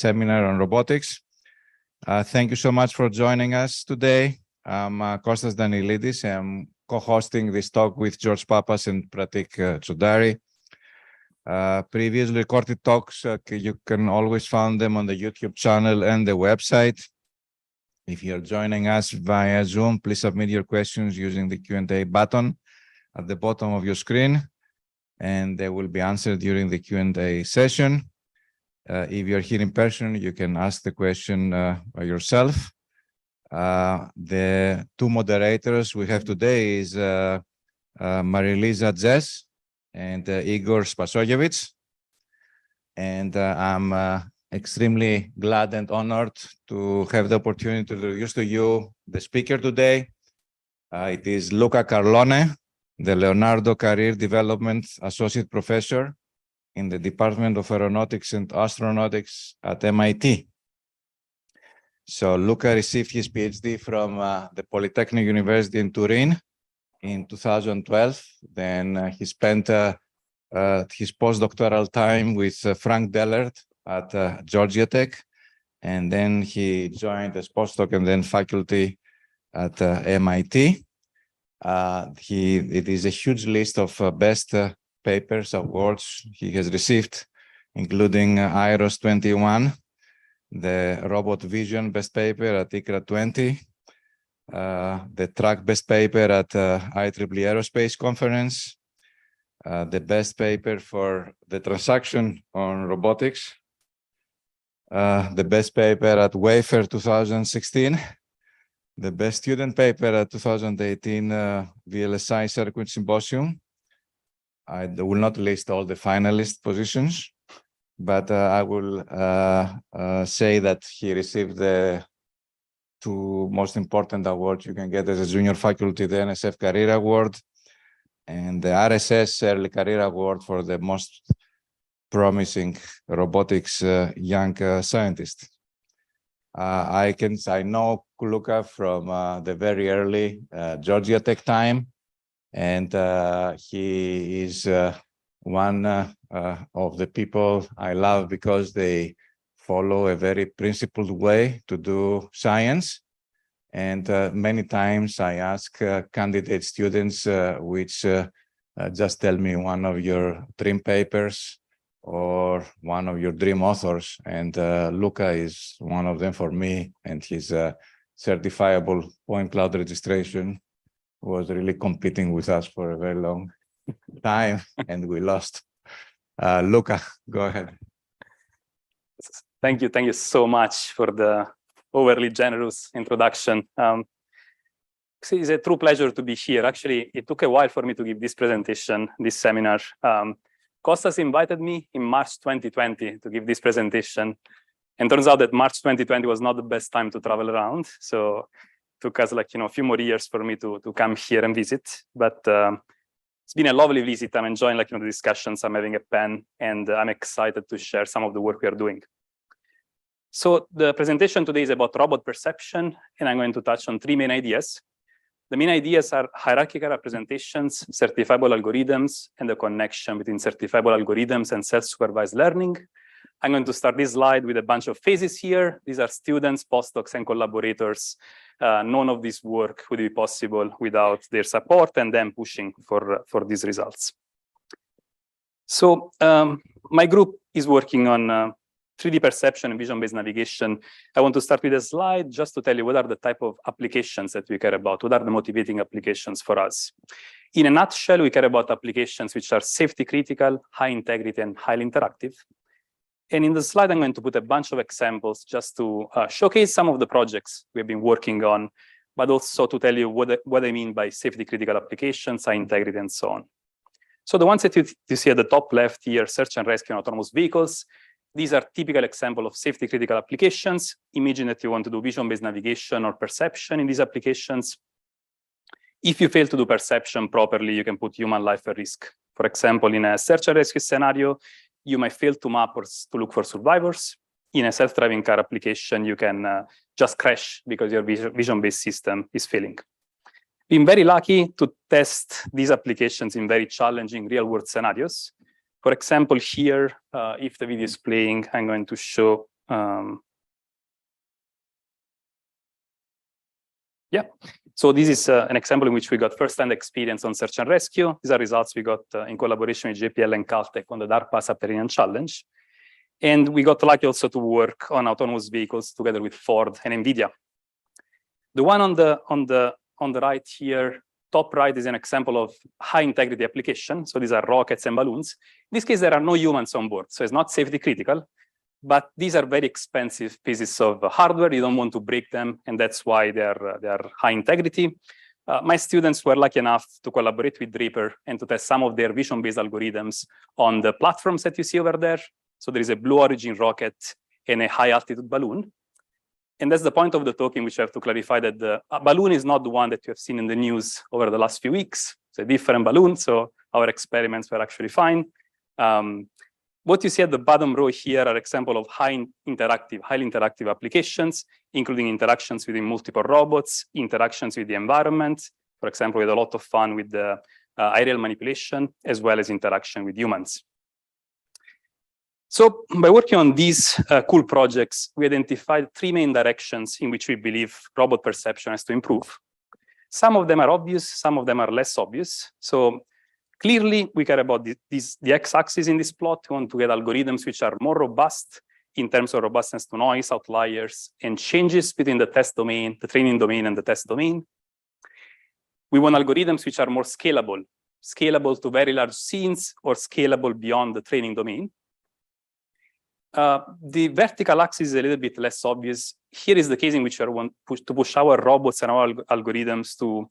seminar on robotics. Thank you so much for joining us today. I'm Kostas Daniilidis. I'm co-hosting this talk with George Papas and Pratik Choudhary. Previously recorded talks, you can always find them on the YouTube channel and the website. If you're joining us via Zoom, please submit your questions using the Q&A button at the bottom of your screen, and they will be answered during the Q&A session. If you're here in person, you can ask the question by yourself. The two moderators we have today is Marilisa Jess and Igor Spasojevic. And I'm extremely glad and honored to have the opportunity to introduce to you the speaker today. It is Luca Carlone, the Leonardo Career Development Associate Professor in the Department of Aeronautics and Astronautics at MIT. So Luca received his PhD from the Polytechnic University in Turin in 2012. Then he spent his postdoctoral time with Frank Dellert at Georgia Tech, and then he joined as postdoc and then faculty at MIT. It is a huge list of best papers, awards he has received, including IROS 21, the Robot Vision Best Paper at ICRA 20, the Track Best Paper at IEEE Aerospace Conference, the Best Paper for the Transaction on Robotics, the Best Paper at Wafer 2016, the Best Student Paper at 2018 VLSI Circuit Symposium. I will not list all the finalist positions, but I will say that he received the two most important awards you can get as a junior faculty, the NSF Career Award and the RSS Early Career Award for the most promising robotics young scientist. I know Luca from the very early Georgia Tech time, and he is one of the people I love because they follow a very principled way to do science. And many times I ask candidate students, which just tell me one of your dream papers or one of your dream authors. And Luca is one of them for me, and his certifiable point cloud registration was really competing with us for a very long time, and we lost. Luca, go ahead. Thank you so much for the overly generous introduction. It's a true pleasure to be here. Actually, it took a while for me to give this presentation, this seminar. Kostas invited me in March 2020 to give this presentation. And turns out that March 2020 was not the best time to travel around. So it took us a few more years for me to come here and visit. But it's been a lovely visit. I'm enjoying the discussions. I'm having a pen, and I'm excited to share some of the work we are doing. So the presentation today is about robot perception, and I'm going to touch on three main ideas. The main ideas are hierarchical representations, certifiable algorithms, and the connection between certifiable algorithms and self-supervised learning. I'm going to start this slide with a bunch of faces here. These are students, postdocs, and collaborators. None of this work would be possible without their support and them pushing for these results. So my group is working on 3D perception and vision-based navigation. I want to start with a slide just to tell you what are the type of applications that we care about, what are the motivating applications for us. In a nutshell, we care about applications which are safety critical, high integrity, and highly interactive. And in the slide, I'm going to put a bunch of examples just to showcase some of the projects we've been working on, but also to tell you what I mean by safety critical applications, high integrity, and so on. So the ones that you see at the top left here, search and rescue and autonomous vehicles, these are typical examples of safety critical applications. Imagine that you want to do vision-based navigation or perception in these applications. If you fail to do perception properly, you can put human life at risk. For example, in a search and rescue scenario, you might fail to map or to look for survivors. In a self-driving car application, you can just crash because your vision-based system is failing. Been very lucky to test these applications in very challenging real-world scenarios. For example, here, if the video is playing, I'm going to show Yeah, so this is an example in which we got first-hand experience on search and rescue. These are results we got in collaboration with JPL and Caltech on the DARPA Subterranean Challenge. And we got lucky also to work on autonomous vehicles together with Ford and NVIDIA. The one on the right here, top right, is an example of high-integrity application. So these are rockets and balloons. In this case, there are no humans on board, so it's not safety critical. But these are very expensive pieces of hardware. You don't want to break them, and that's why they are high integrity. My students were lucky enough to collaborate with Draper and to test some of their vision-based algorithms on the platforms that you see over there. So there is a Blue Origin rocket and a high-altitude balloon. And that's the point of the talk in which I have to clarify that the balloon is not the one that you have seen in the news over the last few weeks. It's a different balloon, so our experiments were actually fine. What you see at the bottom row here are examples of highly interactive applications, including interactions within multiple robots, interactions with the environment. For example, we had a lot of fun with the aerial manipulation, as well as interaction with humans. So by working on these cool projects, we identified three main directions in which we believe robot perception has to improve. Some of them are obvious, some of them are less obvious. So clearly, we care about the x-axis in this plot. We want to get algorithms which are more robust in terms of robustness to noise, outliers, and changes between the test domain, the training domain, and the test domain. We want algorithms which are more scalable to very large scenes or scalable beyond the training domain. The vertical axis is a little bit less obvious. Here is the case in which we want to push our robots and our algorithms to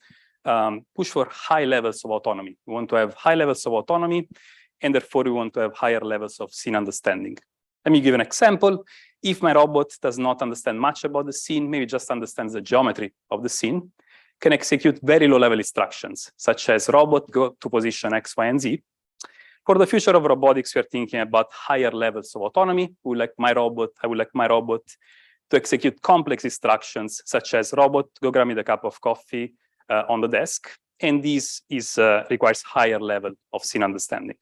push for high levels of autonomy. We want to have high levels of autonomy, and therefore we want to have higher levels of scene understanding. Let me give an example. If my robot does not understand much about the scene, maybe just understands the geometry of the scene, can execute very low-level instructions, such as robot go to position X, Y, and Z. For the future of robotics, we are thinking about higher levels of autonomy. I would like my robot to execute complex instructions, such as robot, go grab me the cup of coffee on the desk. And this requires higher level of scene understanding.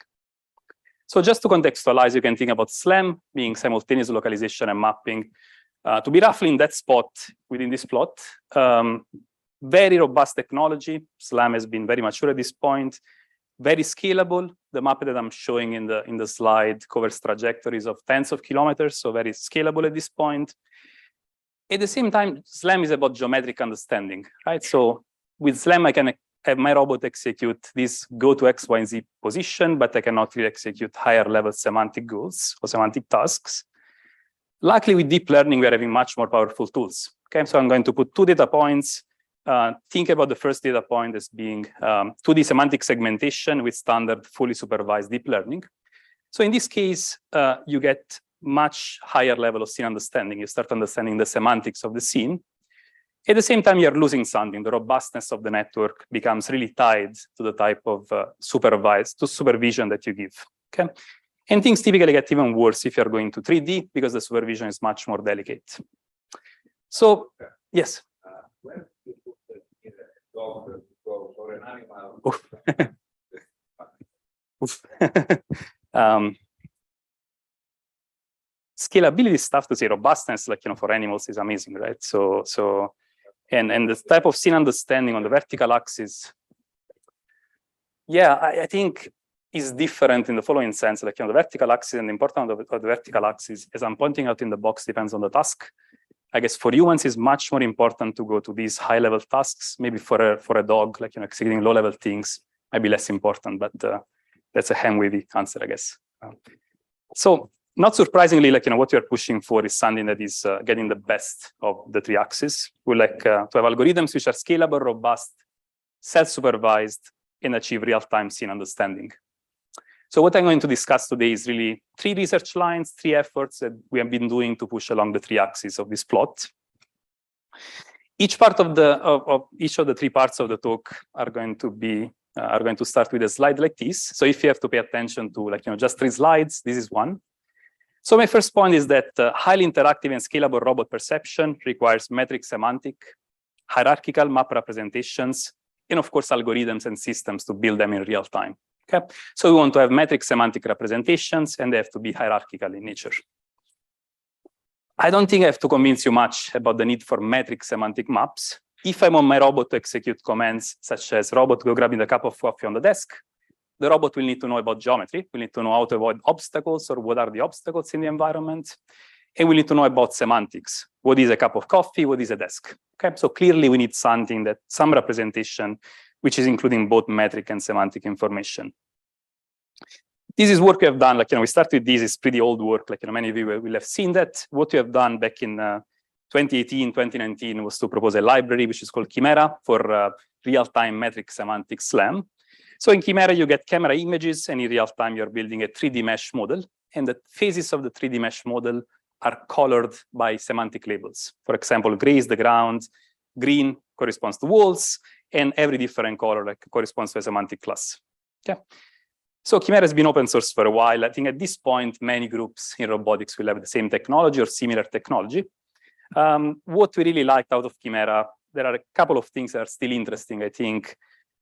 So just to contextualize, you can think about SLAM being simultaneous localization and mapping to be roughly in that spot within this plot. Very robust technology. SLAM has been very mature at this point. Very scalable. The map that I'm showing in the slide covers trajectories of tens of kilometers, so very scalable at this point. At the same time, SLAM is about geometric understanding, right? So with SLAM, I can have my robot execute this go to X, Y, and Z position, but I cannot really execute higher level semantic goals or semantic tasks. Luckily, with deep learning, we're having much more powerful tools. Okay, so I'm going to put two data points. Think about the first data point as being 2D semantic segmentation with standard fully supervised deep learning. So in this case, you get much higher level of scene understanding. You start understanding the semantics of the scene. At the same time, you're losing something. The robustness of the network becomes really tied to the type of supervision that you give. Okay, and things typically get even worse if you're going to 3D because the supervision is much more delicate. So, yes. Where do you put the dog or an animal? Scalability is tough to say. Robustness, like for animals, is amazing, right? And the type of scene understanding on the vertical axis, yeah, I think is different in the following sense. Like the vertical axis and the importance of the vertical axis, as I'm pointing out in the box, depends on the task. I guess for humans, it's much more important to go to these high-level tasks. Maybe for a dog, like executing low-level things, might be less important. But that's a hand-wavy answer, I guess. So not surprisingly, what we are pushing for is something that is getting the best of the three axes. We like to have algorithms which are scalable, robust, self-supervised, and achieve real-time scene understanding. So what I'm going to discuss today is really three research lines, three efforts that we have been doing to push along the three axes of this plot. Each part of each of the three parts of the talk are going to start with a slide like this. So if you have to pay attention to just 3 slides, this is one. So my first point is that highly interactive and scalable robot perception requires metric-semantic, hierarchical map representations, and of course algorithms and systems to build them in real time. Okay, so we want to have metric-semantic representations, and they have to be hierarchical in nature. I don't think I have to convince you much about the need for metric semantic maps. If I'm on my robot to execute commands such as robot go grabbing the cup of coffee on the desk, the robot will need to know about geometry. We'll need to know how to avoid obstacles or what are the obstacles in the environment. And we need to know about semantics. What is a cup of coffee? What is a desk? Okay, so clearly we need something that some representation, which is including both metric and semantic information. This is work we have done, we start with this, it's pretty old work, many of you will have seen that. What we have done back in 2018, 2019 was to propose a library, which is called Chimera for real-time metric semantic SLAM. So in Chimera, you get camera images, and in real time, you're building a 3D mesh model. And the phases of the 3D mesh model are colored by semantic labels. For example, gray is the ground, green corresponds to walls, and every different color corresponds to a semantic class. Okay. So Chimera has been open source for a while. I think at this point, many groups in robotics will have the same technology or similar technology. What we really liked out of Chimera, there are a couple of things that are still interesting, I think,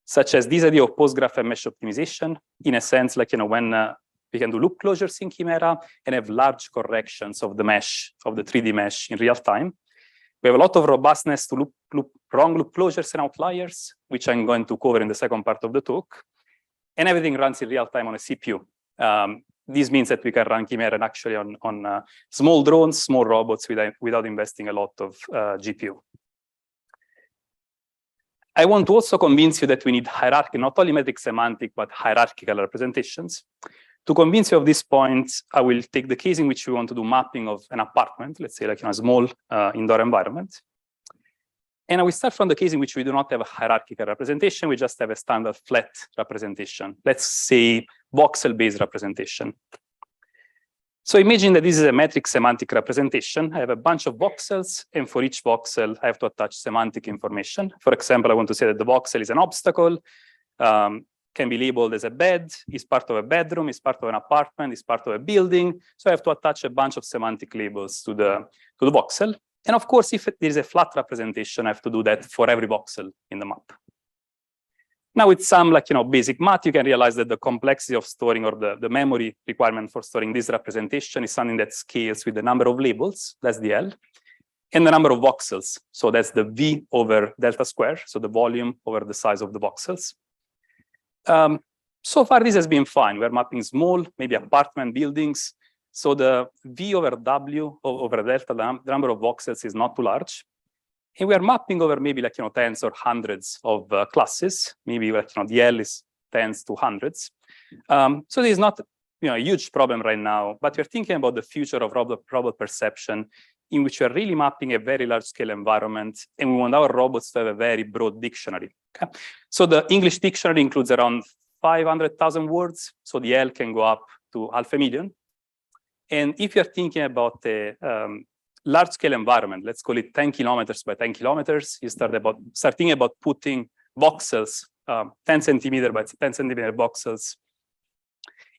such as this idea of post-graph and mesh optimization, in a sense, when we can do loop closures in Chimera and have large corrections of the mesh, of the 3D mesh in real time. We have a lot of robustness to wrong loop closures and outliers, which I'm going to cover in the second part of the talk. And everything runs in real time on a CPU. This means that we can run Chimera actually on small drones, small robots without investing a lot of GPU. I want to also convince you that we need hierarchy, not only metric semantic, but hierarchical representations. To convince you of this point, I will take the case in which we want to do mapping of an apartment, let's say a small indoor environment. And I will start from the case in which we do not have a hierarchical representation, we just have a standard flat representation. Let's say voxel-based representation. So imagine that this is a metric semantic representation. I have a bunch of voxels, and for each voxel, I have to attach semantic information. For example, I want to say that the voxel is an obstacle, can be labeled as a bed, is part of a bedroom, is part of an apartment, is part of a building. So I have to attach a bunch of semantic labels to the voxel. And of course, if there is a flat representation, I have to do that for every voxel in the map. Now with some basic math, you can realize that the complexity of storing or the memory requirement for storing this representation is something that scales with the number of labels, that's the L, and the number of voxels. So that's the V over delta square, so the volume over the size of the voxels. So far, this has been fine. We're mapping small, maybe apartment buildings. So the V over W over delta, the number of voxels is not too large. And we are mapping over maybe tens or hundreds of classes. Maybe the L is tens to hundreds. So this is not a huge problem right now, but we're thinking about the future of robot perception in which we're really mapping a very large scale environment, and we want our robots to have a very broad dictionary. Okay? So the English dictionary includes around 500,000 words. So the L can go up to 500,000. And if you're thinking about a large-scale environment, let's call it 10 kilometers by 10 kilometers, you start thinking about putting voxels, 10 centimeter by 10 centimeter voxels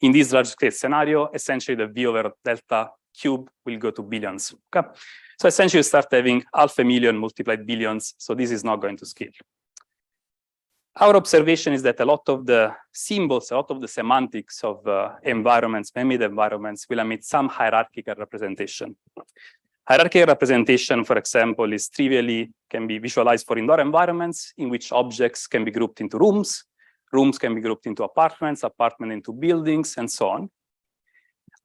in this large-scale scenario. Essentially, the V over delta cube will go to billions. Okay? So essentially, you start having 500,000 multiplied billions. So this is not going to scale. Our observation is that a lot of the symbols, a lot of the semantics of environments, man-made environments, will emit some hierarchical representation. Hierarchical representation, for example, can be visualized for indoor environments in which objects can be grouped into rooms, rooms can be grouped into apartments, apartments into buildings, and so on.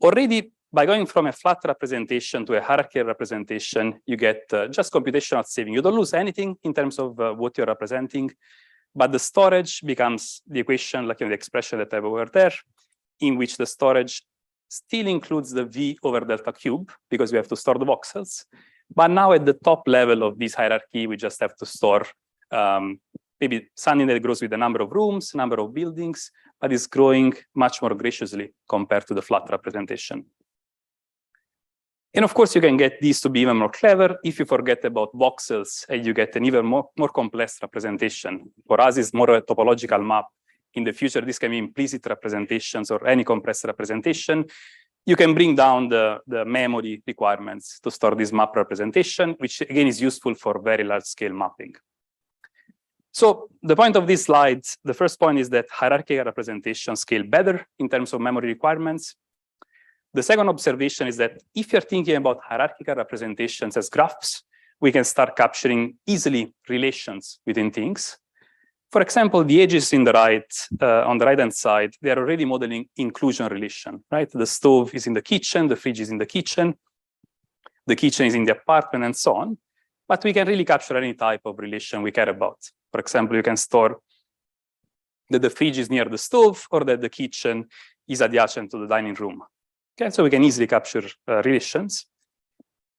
Already, by going from a flat representation to a hierarchical representation, you get just computational saving. You don't lose anything in terms of what you're representing, but the storage becomes the equation, the expression that I have over there, in which the storage still includes the V over delta cube, because we have to store the voxels. But now at the top level of this hierarchy, we just have to store maybe something that grows with the number of rooms, number of buildings, but is growing much more graciously compared to the flat representation. And of course, you can get these to be even more clever if you forget about voxels and you get an even more complex representation. For us, it's more of a topological map. In the future, this can be implicit representations or any compressed representation. You can bring down the memory requirements to store this map representation, which again is useful for very large scale mapping. So the point of this slide, the first point is that hierarchical representations scale better in terms of memory requirements. The second observation is that if you're thinking about hierarchical representations as graphs, we can start capturing easily relations within things. For example, the edges in the right, on the right-hand side, they are already modeling inclusion relation, right? The stove is in the kitchen, the fridge is in the kitchen is in the apartment, and so on. But we can really capture any type of relation we care about. For example, you can store that the fridge is near the stove or that the kitchen is adjacent to the dining room. Okay, so we can easily capture relations.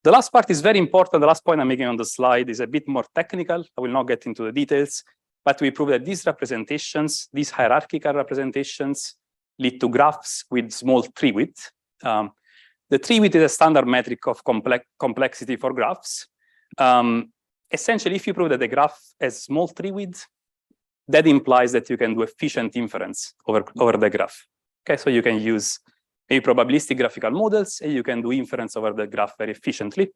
The last part is very important. The last point I'm making on the slide is a bit more technical. I will not get into the details, but we prove that these representations, these hierarchical representations, lead to graphs with small tree width. The tree width is a standard metric of complexity for graphs. Essentially, if you prove that the graph has small tree width, that implies that you can do efficient inference over the graph. Okay, so you can use a probabilistic graphical models, and you can do inference over the graph very efficiently.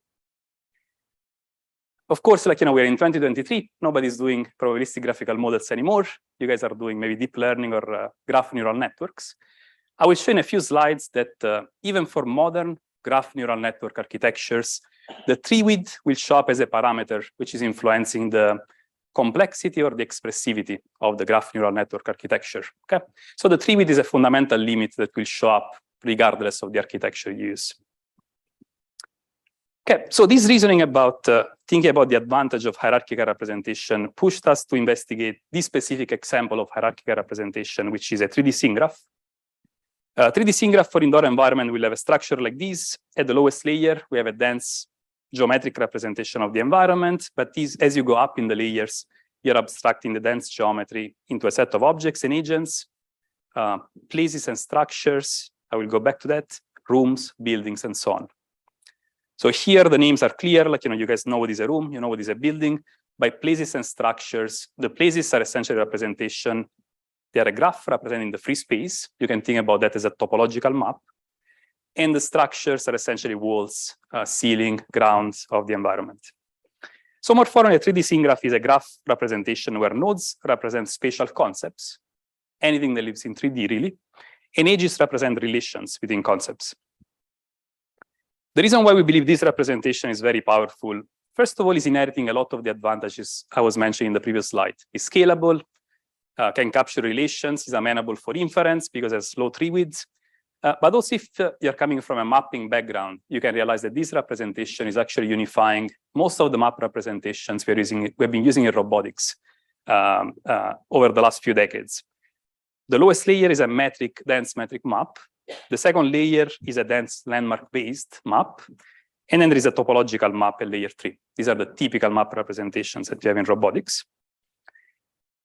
Of course, like, we're in 2023, nobody's doing probabilistic graphical models anymore. You guys are doing maybe deep learning or graph neural networks. I will show in a few slides that even for modern graph neural network architectures, the tree width will show up as a parameter which is influencing the complexity or the expressivity of the graph neural network architecture. Okay, so the tree width is a fundamental limit that will show up regardless of the architecture you use. Okay, so this reasoning about thinking about the advantage of hierarchical representation pushed us to investigate this specific example of hierarchical representation, which is a 3D scene graph. 3D scene graph for indoor environment will have a structure like this. At the lowest layer, we have a dense geometric representation of the environment, but as you go up in the layers, you're abstracting the dense geometry into a set of objects and agents, places and structures. I will go back to that, rooms, buildings, and so on. So here the names are clear, like, you guys know what is a room, you know what is a building. By places and structures, the places are essentially representation. They are a graph representing the free space. You can think about that as a topological map. And the structures are essentially walls, ceiling, grounds of the environment. So more formally, a 3D scene graph is a graph representation where nodes represent spatial concepts, anything that lives in 3D really, and edges represent relations within concepts. The reason why we believe this representation is very powerful, first of all, is inheriting a lot of the advantages I was mentioning in the previous slide. It's scalable, can capture relations, is amenable for inference because it has low tree width. But also if you're coming from a mapping background, you can realize that this representation is actually unifying most of the map representations we've been using in robotics over the last few decades. The lowest layer is a dense metric map. The second layer is a dense landmark-based map. And then there is a topological map at layer 3. These are the typical map representations that you have in robotics.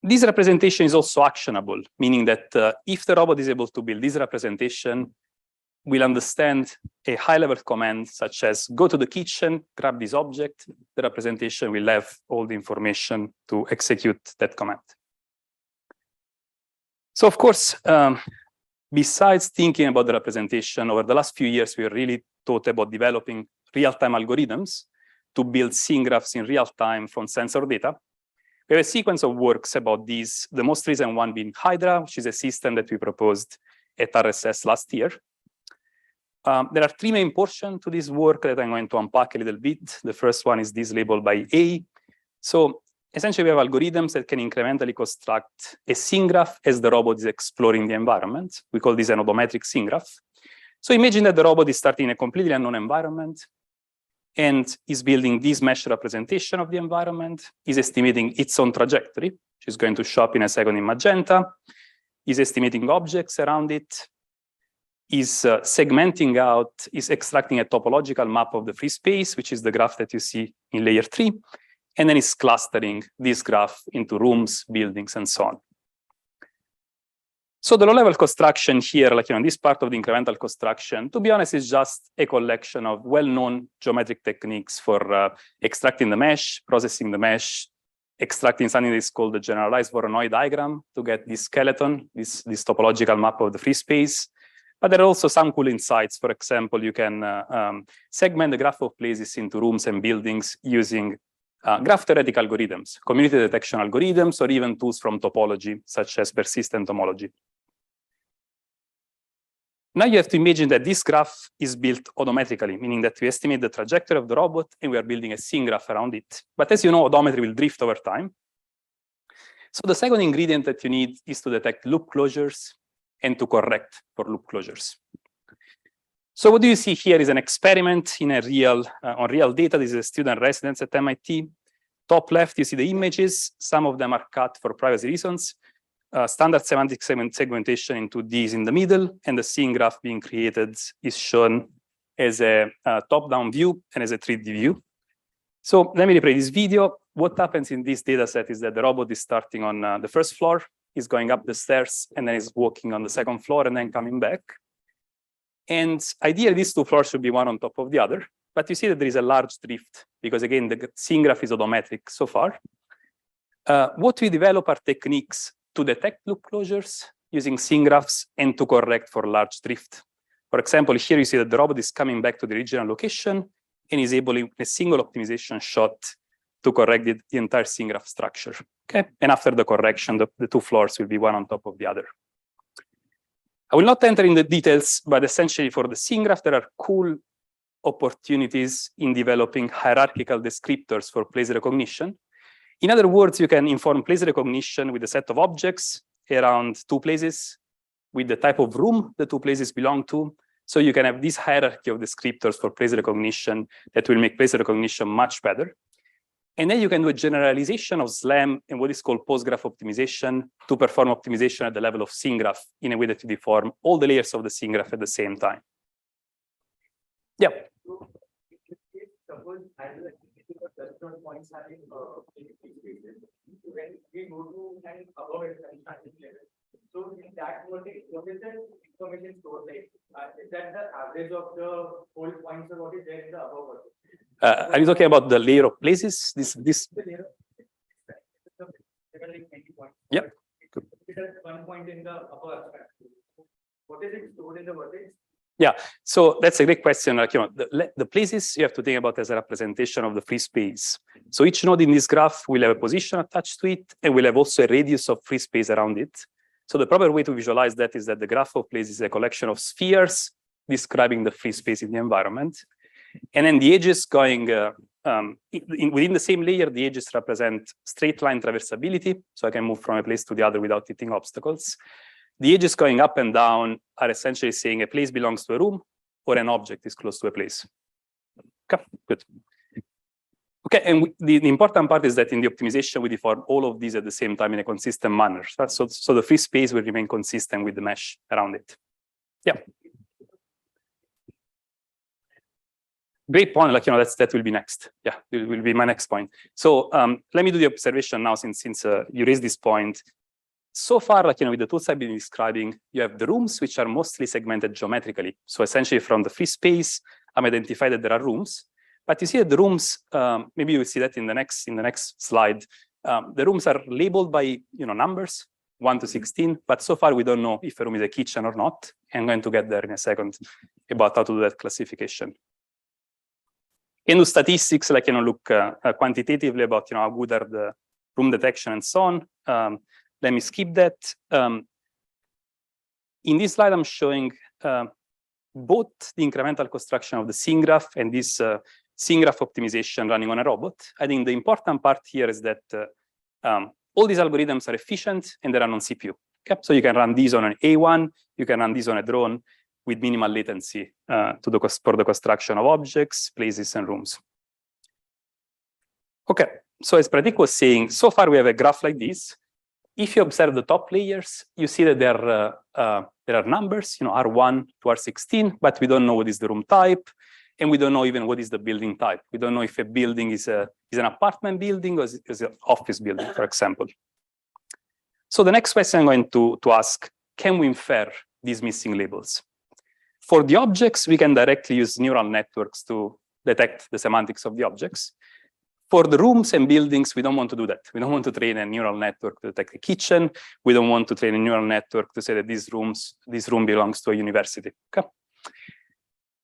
This representation is also actionable, meaning that if the robot is able to build this representation, we'll understand a high-level command such as go to the kitchen, grab this object. The representation will have all the information to execute that command. So of course, besides thinking about the representation, over the last few years, we really thought about developing real-time algorithms to build scene graphs in real time from sensor data. We have a sequence of works about these, the most recent one being Hydra, which is a system that we proposed at RSS last year. There are three main portions to this work that I'm going to unpack a little bit. The first one is this labeled by A. So essentially, we have algorithms that can incrementally construct a scene graph as the robot is exploring the environment. We call this an odometric scene graph. So imagine that the robot is starting in a completely unknown environment and is building this mesh representation of the environment, is estimating its own trajectory, which is going to show up in a second in magenta, is estimating objects around it, is segmenting out, is extracting a topological map of the free space, which is the graph that you see in layer 3, and then is clustering this graph into rooms, buildings, and so on. So the low-level construction here, like this part of the incremental construction, to be honest, is just a collection of well-known geometric techniques for extracting the mesh, processing the mesh, extracting something that is called the generalized Voronoi diagram to get this skeleton, this topological map of the free space. But there are also some cool insights. For example, you can segment the graph of places into rooms and buildings using graph theoretic algorithms, community detection algorithms, or even tools from topology, such as persistent homology. Now you have to imagine that this graph is built automatically, meaning that we estimate the trajectory of the robot and we are building a scene graph around it. But as you know, odometry will drift over time. So the second ingredient that you need is to detect loop closures and to correct for loop closures. So what do you see here is an experiment in a on real data. This is a student residence at MIT. Top left, you see the images. Some of them are cut for privacy reasons. Standard semantic segmentation into these in the middle, and the scene graph being created is shown as a top-down view and as a 3D view. So let me replay this video. What happens in this data set is that the robot is starting on the first floor, is going up the stairs, and then is walking on the second floor and then coming back. And ideally, these two floors should be one on top of the other. But you see that there is a large drift because, again, the scene graph is odometric so far. What we develop are techniques to detect loop closures using scene graphs and to correct for large drift. For example, here you see that the robot is coming back to the original location and is able, in a single optimization shot, to correct the entire scene graph structure. Okay, and after the correction, the two floors will be one on top of the other. I will not enter in the details, but essentially for the scene graph, there are cool opportunities in developing hierarchical descriptors for place recognition. In other words, you can inform place recognition with a set of objects around two places, with the type of room the two places belong to. So you can have this hierarchy of descriptors for place recognition that will make place recognition much better. And then you can do a generalization of SLAM and what is called post-graph optimization to perform optimization at the level of scene graph in a way that you deform all the layers of the scene graph at the same time. Yeah. Suppose I have a points having when we go to an above and starting level. So in that what is the information stored like? Is that the average of the whole points or what is there in the above vertex? Are you talking about the layer of places? This. Yeah. One point in the upper aspect. What is it stored in the vertex? Yeah, so that's a great question. Like, the places you have to think about as a representation of the free space. So each node in this graph will have a position attached to it, and will have also a radius of free space around it. So the proper way to visualize that is that the graph of places is a collection of spheres describing the free space in the environment. And then the edges going within the same layer, the edges represent straight line traversability. So I can move from a place to the other without hitting obstacles. The edges going up and down are essentially saying a place belongs to a room or an object is close to a place. Okay, good. Okay, and the important part is that in the optimization, we deform all of these at the same time in a consistent manner. So the free space will remain consistent with the mesh around it. Yeah. Great point, like, that will be next. Yeah, it will be my next point. So let me do the observation now since you raised this point. So far, like, with the tools I've been describing, you have the rooms, which are mostly segmented geometrically. So essentially from the free space, I'm identified that there are rooms. But you see that the rooms, maybe you will see that in the next slide. The rooms are labeled by numbers, 1 to 16, but so far we don't know if a room is a kitchen or not. I'm going to get there in a second about how to do that classification. Can do statistics, like look quantitatively about how good are the room detection and so on. Let me skip that. In this slide, I'm showing both the incremental construction of the scene graph and this scene graph optimization running on a robot. I think the important part here is that all these algorithms are efficient and they run on CPU. Okay? So you can run these on an A1, you can run these on a drone with minimal latency for the construction of objects, places, and rooms. Okay, so as Pratik was saying, so far we have a graph like this. If you observe the top layers, you see that there are numbers, R1 to R16, but we don't know what is the room type, and we don't know even what is the building type. We don't know if a building is an apartment building or is an office building, for example. So the next question I'm going to ask, can we infer these missing labels? For the objects, we can directly use neural networks to detect the semantics of the objects. For the rooms and buildings, we don't want to do that. We don't want to train a neural network to detect a kitchen. We don't want to train a neural network to say that this room belongs to a university. Okay.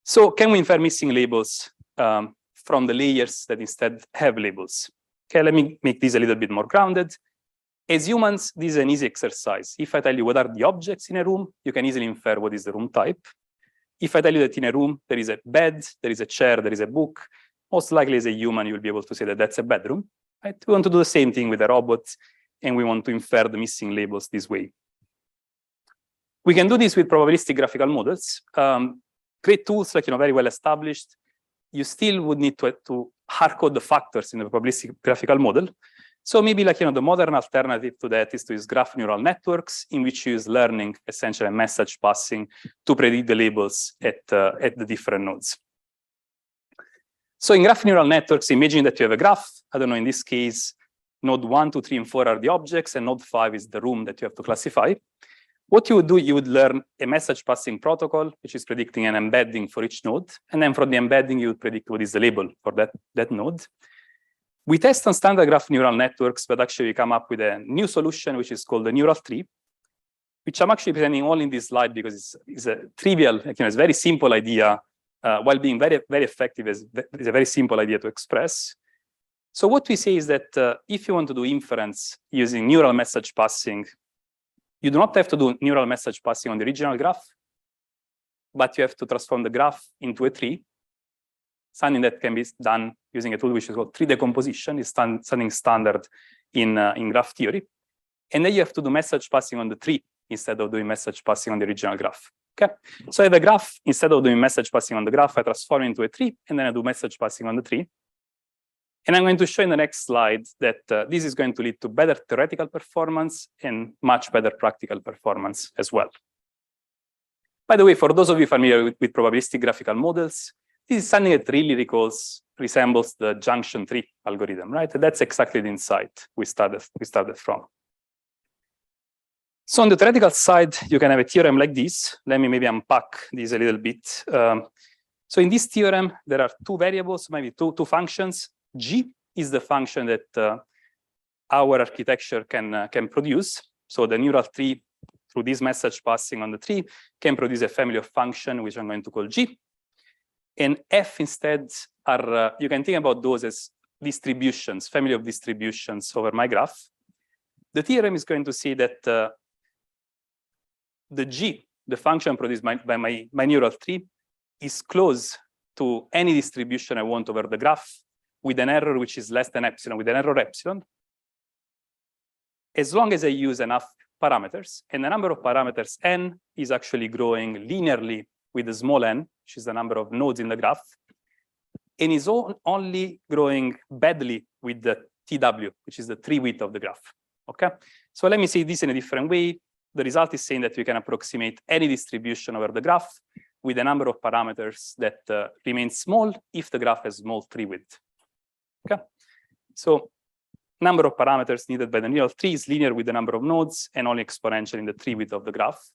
So can we infer missing labels from the layers that instead have labels? Okay, let me make this a little bit more grounded. As humans, this is an easy exercise. If I tell you what are the objects in a room, you can easily infer what is the room type. If I tell you that in a room there is a bed, there is a chair, there is a book, most likely as a human, you'll be able to say that that's a bedroom. Right? We want to do the same thing with a robot, and we want to infer the missing labels this way. We can do this with probabilistic graphical models. Great tools, like very well established. You still would need to hardcode the factors in the probabilistic graphical model. So maybe the modern alternative to that is to use graph neural networks, in which you use learning, essentially message passing, to predict the labels at the different nodes. So in graph neural networks, imagine that you have a graph. I don't know, in this case, node 1, 2, 3, and 4 are the objects, and node 5 is the room that you have to classify. What you would do, you would learn a message passing protocol, which is predicting an embedding for each node. And then from the embedding, you would predict what is the label for that node. We test on standard graph neural networks, but actually we come up with a new solution, which is called the neural tree, which I'm actually presenting only in this slide because it's a trivial, it's a very simple idea, while being very, very effective. It's a very simple idea to express. So what we say is that if you want to do inference using neural message passing, you do not have to do neural message passing on the original graph, but you have to transform the graph into a tree, something that can be done using a tool which is called tree decomposition. It's something standard in graph theory. And then you have to do message passing on the tree instead of doing message passing on the original graph. Okay? So I have a graph. Instead of doing message passing on the graph, I transform it into a tree, and then I do message passing on the tree. And I'm going to show in the next slide that this is going to lead to better theoretical performance and much better practical performance as well. By the way, for those of you familiar with probabilistic graphical models, this is something that really resembles the junction tree algorithm, right? And that's exactly the insight we started from. So on the theoretical side, you can have a theorem like this. Let me maybe unpack this a little bit. So in this theorem, there are two variables, maybe two functions. G is the function that our architecture can produce. So the neural tree, through this message passing on the tree, can produce a family of functions, which I'm going to call G. And F instead are, you can think about those as distributions, family of distributions over my graph. The theorem is going to say that the G, the function produced by my neural tree, is close to any distribution I want over the graph, with an error which is less than epsilon, with an error epsilon, as long as I use enough parameters. And the number of parameters n is actually growing linearly with the small n, which is the number of nodes in the graph, and is only growing badly with the TW, which is the tree width of the graph. Okay? So let me say this in a different way. The result is saying that we can approximate any distribution over the graph with a number of parameters that remains small if the graph has small tree width. Okay, so number of parameters needed by the neural tree is linear with the number of nodes and only exponential in the tree width of the graph.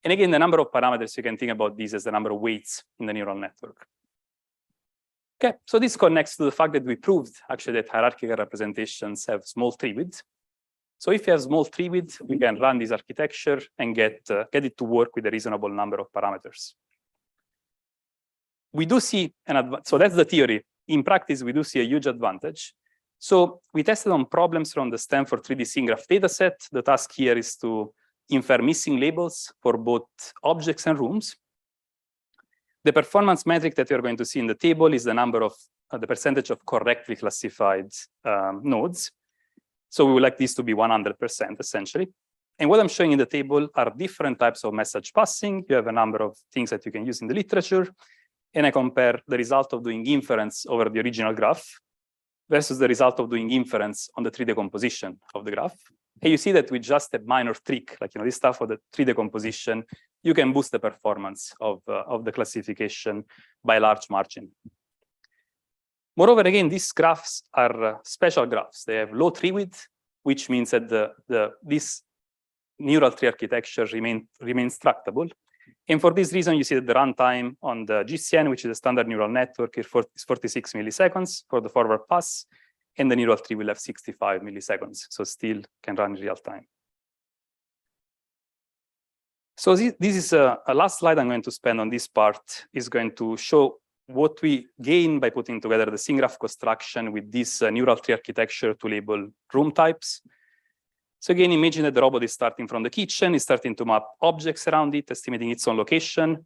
And again, the number of parameters, you can think about this as the number of weights in the neural network. Okay, so this connects to the fact that we proved actually that hierarchical representations have small tree width. So if you have small tree width, we can run this architecture and get it to work with a reasonable number of parameters. We do see an advantage. So that's the theory. In practice, we do see a huge advantage. So we tested on problems from the Stanford 3D scene graph dataset. The task here is to infer missing labels for both objects and rooms. The performance metric that you're going to see in the table is the number of the percentage of correctly classified nodes. So we would like this to be 100%, essentially. And what I'm showing in the table are different types of message passing. You have a number of things that you can use in the literature. And I compare the result of doing inference over the original graph versus the result of doing inference on the tree decomposition of the graph. And you see that with just a minor trick, like this stuff of the tree decomposition, you can boost the performance of the classification by a large margin. Moreover, again, these graphs are special graphs. They have low tree width, which means that this neural tree architecture remains tractable. And for this reason, you see that the runtime on the GCN, which is a standard neural network, is 46 milliseconds for the forward pass, and the neural tree will have 65 milliseconds, so still can run in real time. So this is a last slide I'm going to spend on this part, is going to show what we gain by putting together the scene graph construction with this neural tree architecture to label room types. So again, imagine that the robot is starting from the kitchen, is starting to map objects around it, estimating its own location.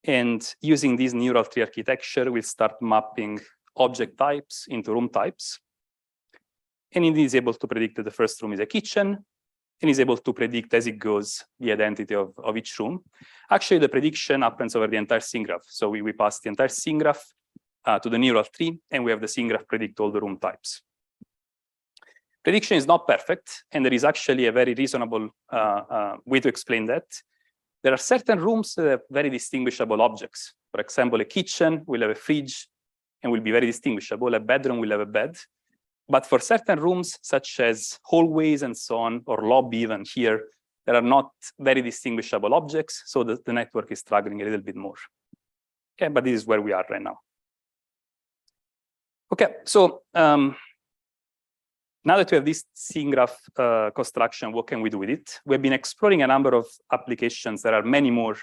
And using this neural tree architecture, we'll start mapping object types into room types. And it is able to predict that the first room is a kitchen, and is able to predict as it goes the identity of each room. Actually, the prediction happens over the entire scene graph. So we pass the entire scene graph to the neural tree, and we have the scene graph predict all the room types. Prediction is not perfect, and there is actually a very reasonable way to explain that. There are certain rooms that have very distinguishable objects. For example, a kitchen will have a fridge and will be very distinguishable. A bedroom will have a bed. But for certain rooms, such as hallways and so on, or lobby even here, there are not very distinguishable objects, so the network is struggling a little bit more. Okay, but this is where we are right now. Okay, so now that we have this scene graph construction, what can we do with it? We've been exploring a number of applications. There are many more,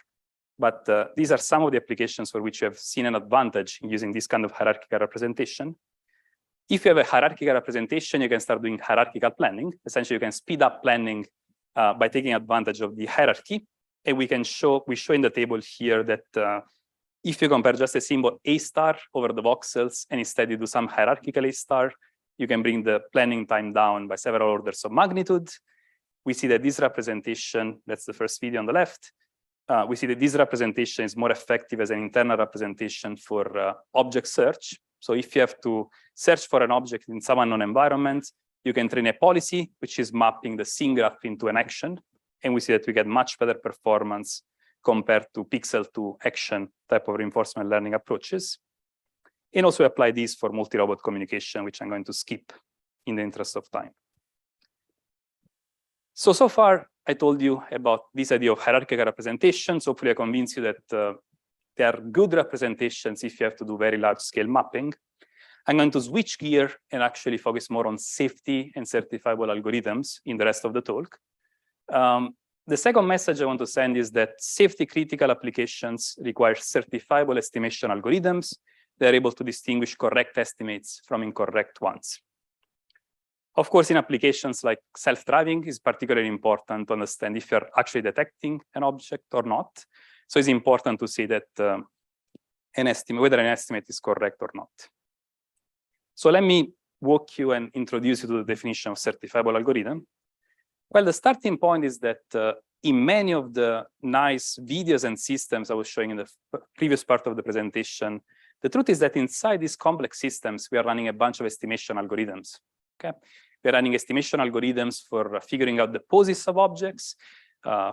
but these are some of the applications for which you have seen an advantage in using this kind of hierarchical representation. If you have a hierarchical representation, you can start doing hierarchical planning. Essentially, you can speed up planning by taking advantage of the hierarchy. And we show in the table here that if you compare just a symbol A star over the voxels, and instead you do some hierarchical A star, you can bring the planning time down by several orders of magnitude. We see that this representation, that's the first video on the left, we see that this representation is more effective as an internal representation for object search. So if you have to search for an object in some unknown environment, you can train a policy, which is mapping the scene graph into an action. And we see that we get much better performance compared to pixel to action type of reinforcement learning approaches. And also apply these for multi-robot communication, which I'm going to skip in the interest of time. So far, I told you about this idea of hierarchical representations. Hopefully, I convinced you that they are good representations if you have to do very large-scale mapping. I'm going to switch gear and actually focus more on safety and certifiable algorithms in the rest of the talk. The second message I want to send is that safety-critical applications require certifiable estimation algorithms. They're able to distinguish correct estimates from incorrect ones. Of course, in applications like self-driving, it's particularly important to understand if you're actually detecting an object or not. So it's important to see that whether an estimate is correct or not. So let me walk you and introduce you to the definition of certifiable algorithm. Well, the starting point is that in many of the nice videos and systems I was showing in the previous part of the presentation, the truth is that inside these complex systems, we are running a bunch of estimation algorithms. Okay, we're running estimation algorithms for figuring out the poses of objects,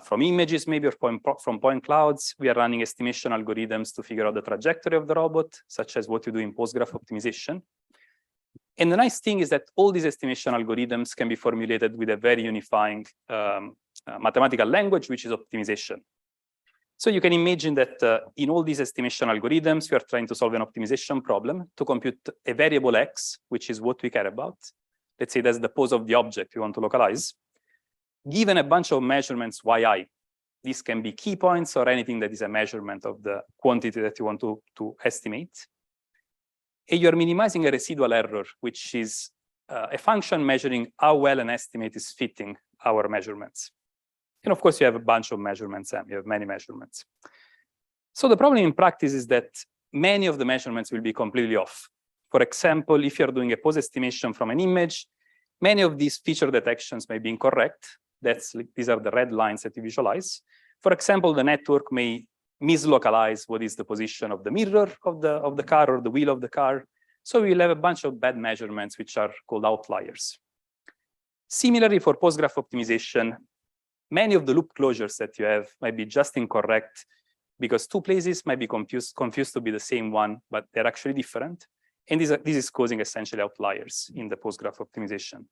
from images maybe, or from point clouds. We are running estimation algorithms to figure out the trajectory of the robot, such as what you do in post-graph optimization. And the nice thing is that all these estimation algorithms can be formulated with a very unifying mathematical language, which is optimization. So you can imagine that in all these estimation algorithms, we are trying to solve an optimization problem to compute a variable x, which is what we care about. Let's say that's the pose of the object we want to localize. Given a bunch of measurements yi, this can be key points or anything that is a measurement of the quantity that you want to estimate. And you're minimizing a residual error, which is a function measuring how well an estimate is fitting our measurements. And of course, you have a bunch of measurements, and you have many measurements. So the problem in practice is that many of the measurements will be completely off. For example, if you're doing a pose estimation from an image, many of these feature detections may be incorrect. These are the red lines that you visualize. For example, the network may mislocalize what is the position of the mirror of the car or the wheel of the car. So we'll have a bunch of bad measurements, which are called outliers. Similarly, for post-graph optimization, many of the loop closures that you have might be just incorrect because two places might be confused to be the same one, but they're actually different. And this is causing essentially outliers in the post-graph optimization.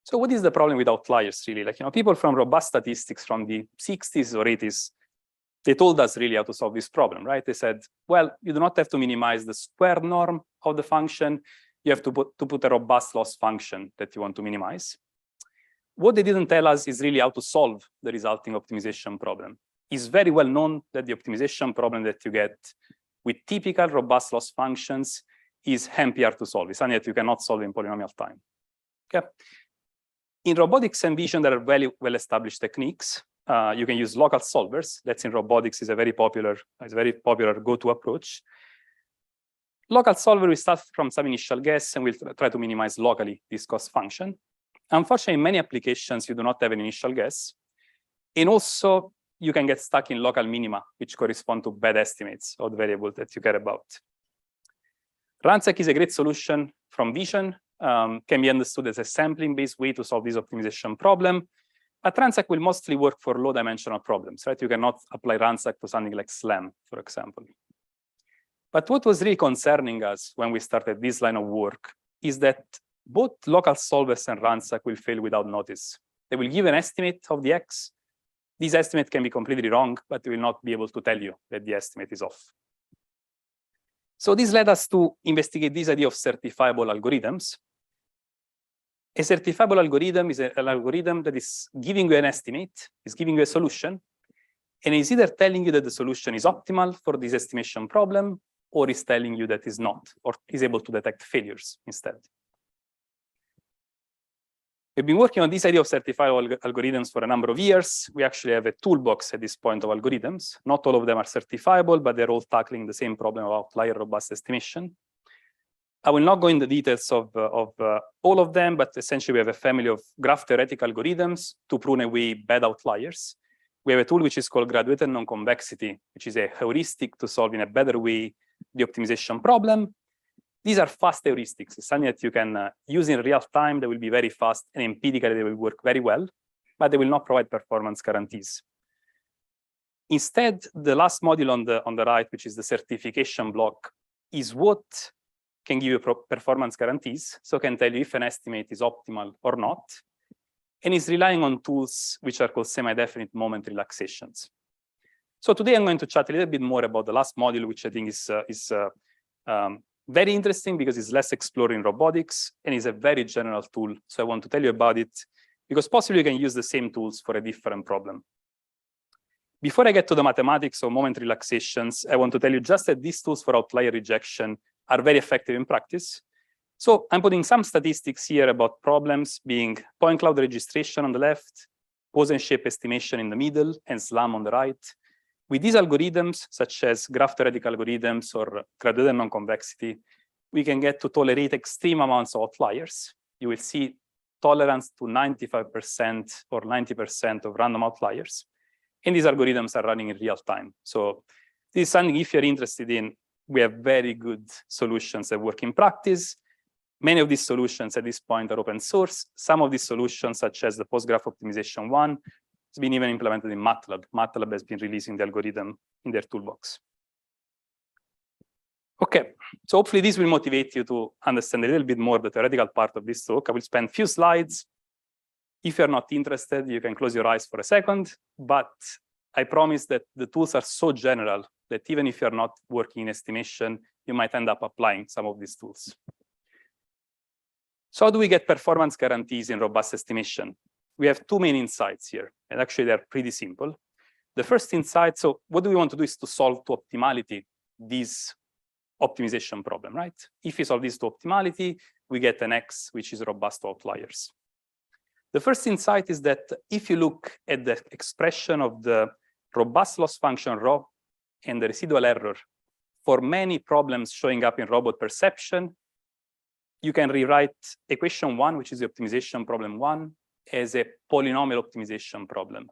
So what is the problem with outliers, really? Like, people from robust statistics from the 60s or 80s, they told us really how to solve this problem, right? They said, well, you do not have to minimize the square norm of the function. You have to put a robust loss function that you want to minimize. What they didn't tell us is really how to solve the resulting optimization problem. It's very well known that the optimization problem that you get with typical robust loss functions is NPR to solve. It's something that you cannot solve in polynomial time. Okay. In robotics and vision, there are very well-established techniques. You can use local solvers. That's in robotics is a very popular go-to approach. Local solver, we start from some initial guess, and we'll try to minimize locally this cost function. Unfortunately, in many applications, you do not have an initial guess. And also, you can get stuck in local minima, which correspond to bad estimates of the variable that you care about. Ransack is a great solution from vision, can be understood as a sampling-based way to solve this optimization problem. But Ransack will mostly work for low-dimensional problems, right? You cannot apply Ransack to something like SLAM, for example. But what was really concerning us when we started this line of work is that both local solvers and Ransack will fail without notice. They will give an estimate of the X. This estimate can be completely wrong, but they will not be able to tell you that the estimate is off. So this led us to investigate this idea of certifiable algorithms. A certifiable algorithm is an algorithm that is giving you an estimate, is giving you a solution, and is either telling you that the solution is optimal for this estimation problem, or is telling you that is not, or is able to detect failures instead. We've been working on this idea of certifiable algorithms for a number of years. We actually have a toolbox at this point of algorithms. Not all of them are certifiable, but they're all tackling the same problem of outlier robust estimation. I will not go into the details of all of them, but essentially we have a family of graph theoretic algorithms to prune away bad outliers. We have a tool which is called graduated non-convexity, which is a heuristic to solve in a better way the optimization problem. These are fast heuristics. It's something that you can use in real time. They will be very fast, and empirically they will work very well, but they will not provide performance guarantees. Instead, the last module on the right, which is the certification block, is what can give you performance guarantees, so can tell you if an estimate is optimal or not, and is relying on tools which are called semi-definite moment relaxations. So today I'm going to chat a little bit more about the last module, which I think is very interesting because it's less explored in robotics and is a very general tool. So I want to tell you about it because possibly you can use the same tools for a different problem. Before I get to the mathematics of moment relaxations, I want to tell you just that these tools for outlier rejection are very effective in practice. So I'm putting some statistics here about problems being point cloud registration on the left, pose and shape estimation in the middle, and SLAM on the right. With these algorithms, such as graph theoretic algorithms or graduated non-convexity, we can get to tolerate extreme amounts of outliers. You will see tolerance to 95% or 90% of random outliers. And these algorithms are running in real time. So this is something, if you're interested in, we have very good solutions that work in practice. Many of these solutions at this point are open source. Some of these solutions, such as the post-graph optimization one, has been even implemented in MATLAB. MATLAB has been releasing the algorithm in their toolbox. Okay, so hopefully this will motivate you to understand a little bit more the theoretical part of this talk. I will spend a few slides. If you're not interested, you can close your eyes for a second, but I promise that the tools are so general that even if you're not working in estimation, you might end up applying some of these tools. So how do we get performance guarantees in robust estimation? We have two main insights here, and actually they're pretty simple. The first insight, so what do we want to do is to solve to optimality this optimization problem, right? If we solve this to optimality, we get an X which is robust to outliers. The first insight is that if you look at the expression of the robust loss function rho and the residual error for many problems showing up in robot perception, you can rewrite equation one, which is the optimization problem one, as a polynomial optimization problem.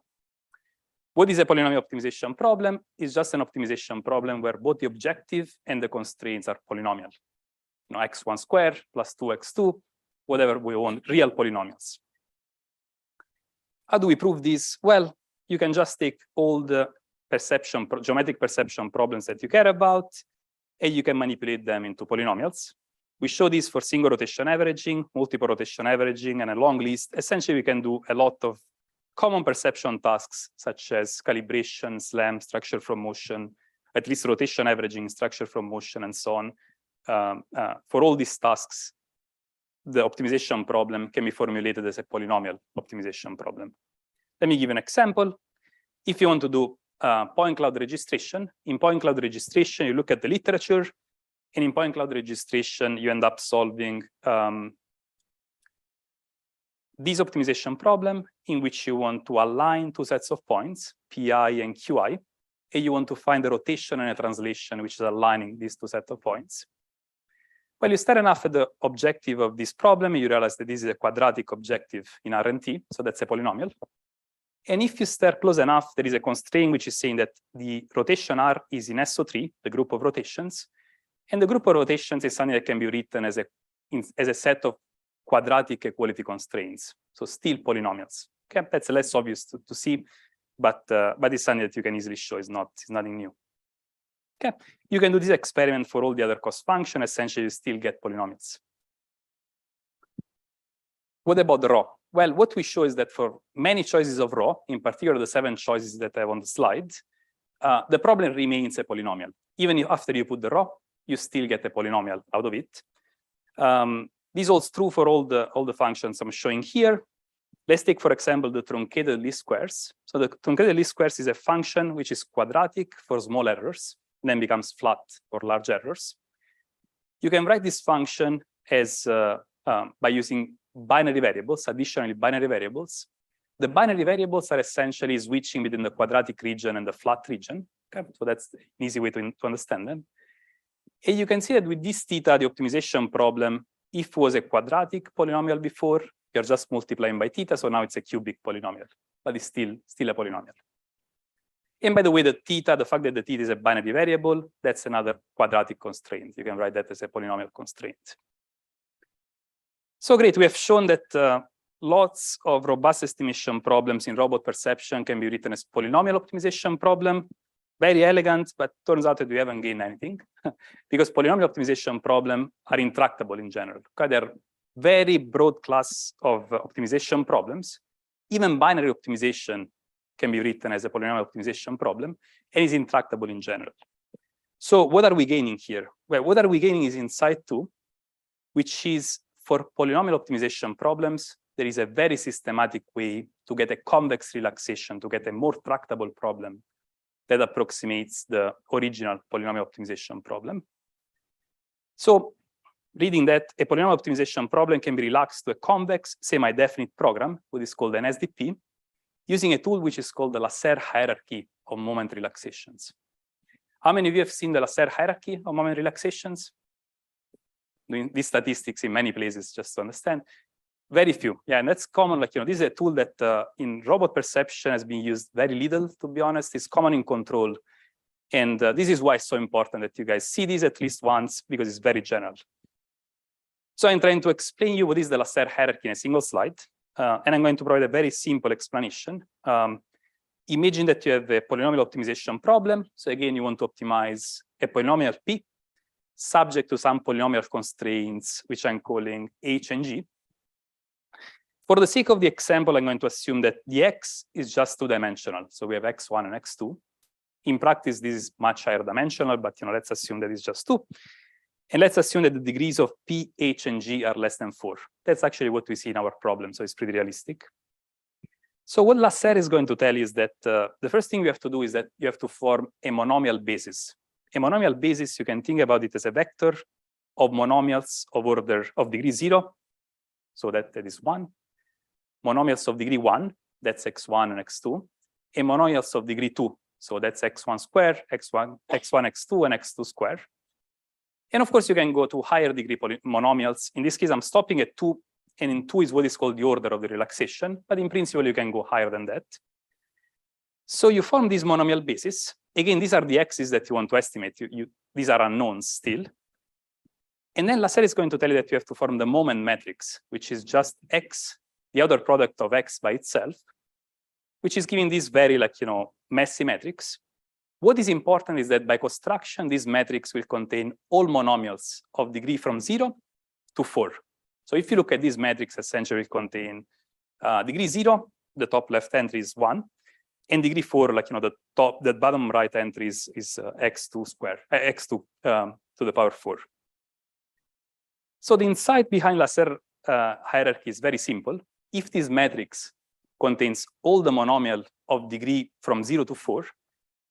What is a polynomial optimization problem? It's just an optimization problem where both the objective and the constraints are polynomial. You know, x1 squared plus 2x2, whatever we want, real polynomials. How do we prove this? Well, you can just take all the geometric perception problems that you care about, and you can manipulate them into polynomials. We show this for single rotation averaging, multiple rotation averaging, and a long list. Essentially, we can do a lot of common perception tasks, such as calibration, SLAM, structure from motion, at least rotation averaging, structure from motion, and so on. For all these tasks, the optimization problem can be formulated as a polynomial optimization problem. Let me give an example. If you want to do point cloud registration, in point cloud registration, you look at the literature, and in point cloud registration, you end up solving this optimization problem in which you want to align two sets of points, Pi and Qi, and you want to find a rotation and a translation which is aligning these two sets of points. Well, you stare enough at the objective of this problem, and you realize that this is a quadratic objective in RNT, so that's a polynomial. And if you stare close enough, there is a constraint which is saying that the rotation R is in SO3, the group of rotations, and the group of rotations is something that can be written as a set of quadratic equality constraints, so still polynomials. Okay, that's less obvious to see, but it's something that you can easily show. It's nothing new. Okay, you can do this experiment for all the other cost functions. Essentially, you still get polynomials. What about the raw? Well, what we show is that for many choices of raw, in particular the 7 choices that I have on the slide, the problem remains a polynomial. Even if after you put the raw, you still get a polynomial out of it. This holds true for all the functions I'm showing here. Let's take, for example, the truncated least squares. So the truncated least squares is a function which is quadratic for small errors, and then becomes flat for large errors. You can write this function as by using binary variables, additionally binary variables. The binary variables are essentially switching between the quadratic region and the flat region. Okay? So that's an easy way to understand them. And you can see that with this theta, the optimization problem, if it was a quadratic polynomial before, you're just multiplying by theta, so now it's a cubic polynomial, but it's still a polynomial. And by the way, the fact that the theta is a binary variable, that's another quadratic constraint. You can write that as a polynomial constraint. So great, we have shown that lots of robust estimation problems in robot perception can be written as polynomial optimization problem. Very elegant, but turns out that we haven't gained anything because polynomial optimization problems are intractable in general. Okay? They're very broad class of optimization problems. Even binary optimization can be written as a polynomial optimization problem and is intractable in general. So what are we gaining here? Well, what are we gaining is insight 2, which is for polynomial optimization problems, there is a very systematic way to get a convex relaxation, to get a more tractable problem that approximates the original polynomial optimization problem. So reading that, a polynomial optimization problem can be relaxed to a convex semi-definite program, what is called an SDP, using a tool which is called the Lasserre hierarchy of moment relaxations. How many of you have seen the Lasserre hierarchy of moment relaxations? Doing these statistics in many places just to understand. Very few, yeah, and that's common. Like, this is a tool that in robot perception has been used very little, to be honest. It's common in control. And this is why it's so important that you guys see this at least once, because it's very general. So I'm trying to explain you what is the Lasserre hierarchy in a single slide. And I'm going to provide a very simple explanation. Imagine that you have a polynomial optimization problem. So again, you want to optimize a polynomial P subject to some polynomial constraints, which I'm calling H and G. For the sake of the example, I'm going to assume that the X is just 2-dimensional. So we have X1 and X2. In practice, this is much higher dimensional, but let's assume that it's just 2. And let's assume that the degrees of P, H, and G are less than 4. That's actually what we see in our problem, so it's pretty realistic. So what Lasserre is going to tell you is that the first thing you have to do is that you have to form a monomial basis. A monomial basis, you can think about it as a vector of monomials of order of degree 0. So that is 1. Monomials of degree 1, that's X1 and X2. And monomials of degree 2, so that's X1 squared, X1, X2, and X2 squared. And of course, you can go to higher degree monomials. In this case, I'm stopping at 2, and in 2 is what is called the order of the relaxation. But in principle, you can go higher than that. So you form this monomial basis. Again, these are the x's that you want to estimate. These are unknowns still. And then Lasserre is going to tell you that you have to form the moment matrix, which is just x, the other product of x by itself, which is giving this very messy matrix. What is important is that by construction, this matrix will contain all monomials of degree from 0 to 4. So if you look at this matrix, essentially it contain degree 0, the top left entry is 1, and degree 4, the bottom right entry is x2 squared, x2 to the power 4. So the insight behind Lasserre hierarchy is very simple. If this matrix contains all the monomial of degree from 0 to 4,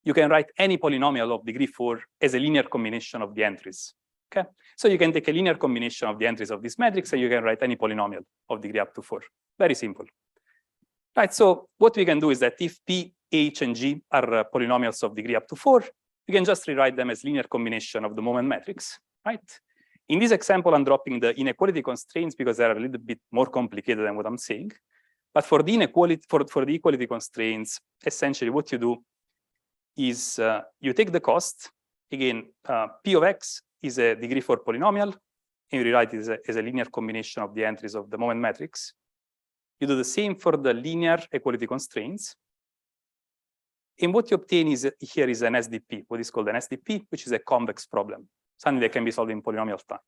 you can write any polynomial of degree 4 as a linear combination of the entries. Okay, so you can take a linear combination of the entries of this matrix, and you can write any polynomial of degree up to 4. Very simple. Right, so what we can do is that if P, H, and G are polynomials of degree up to 4, you can just rewrite them as linear combination of the moment matrix, right? In this example, I'm dropping the inequality constraints because they're a little bit more complicated than what I'm saying. But for the inequality, for the equality constraints, essentially what you do is you take the cost. Again, P of X is a degree 4 polynomial, and you rewrite it as a linear combination of the entries of the moment matrix. You do the same for the linear equality constraints. And what you obtain here is an SDP, what is called an SDP, which is a convex problem, something that can be solved in polynomial time.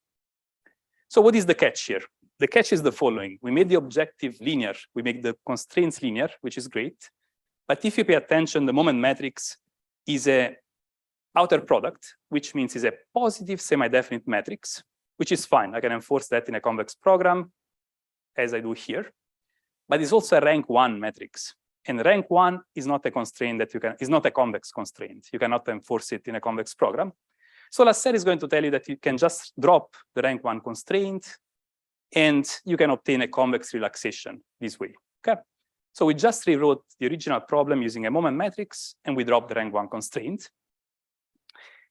So what is the catch here? The catch is the following. We made the objective linear. We make the constraints linear, which is great. But if you pay attention, the moment matrix is a outer product, which means is a positive semi-definite matrix, which is fine. I can enforce that in a convex program, as I do here. But it's also a rank 1 matrix. And rank 1 is not a constraint that is not a convex constraint. You cannot enforce it in a convex program. So Lasserre is going to tell you that you can just drop the rank 1 constraint, and you can obtain a convex relaxation this way. Okay? So we just rewrote the original problem using a moment matrix, and we dropped the rank 1 constraint.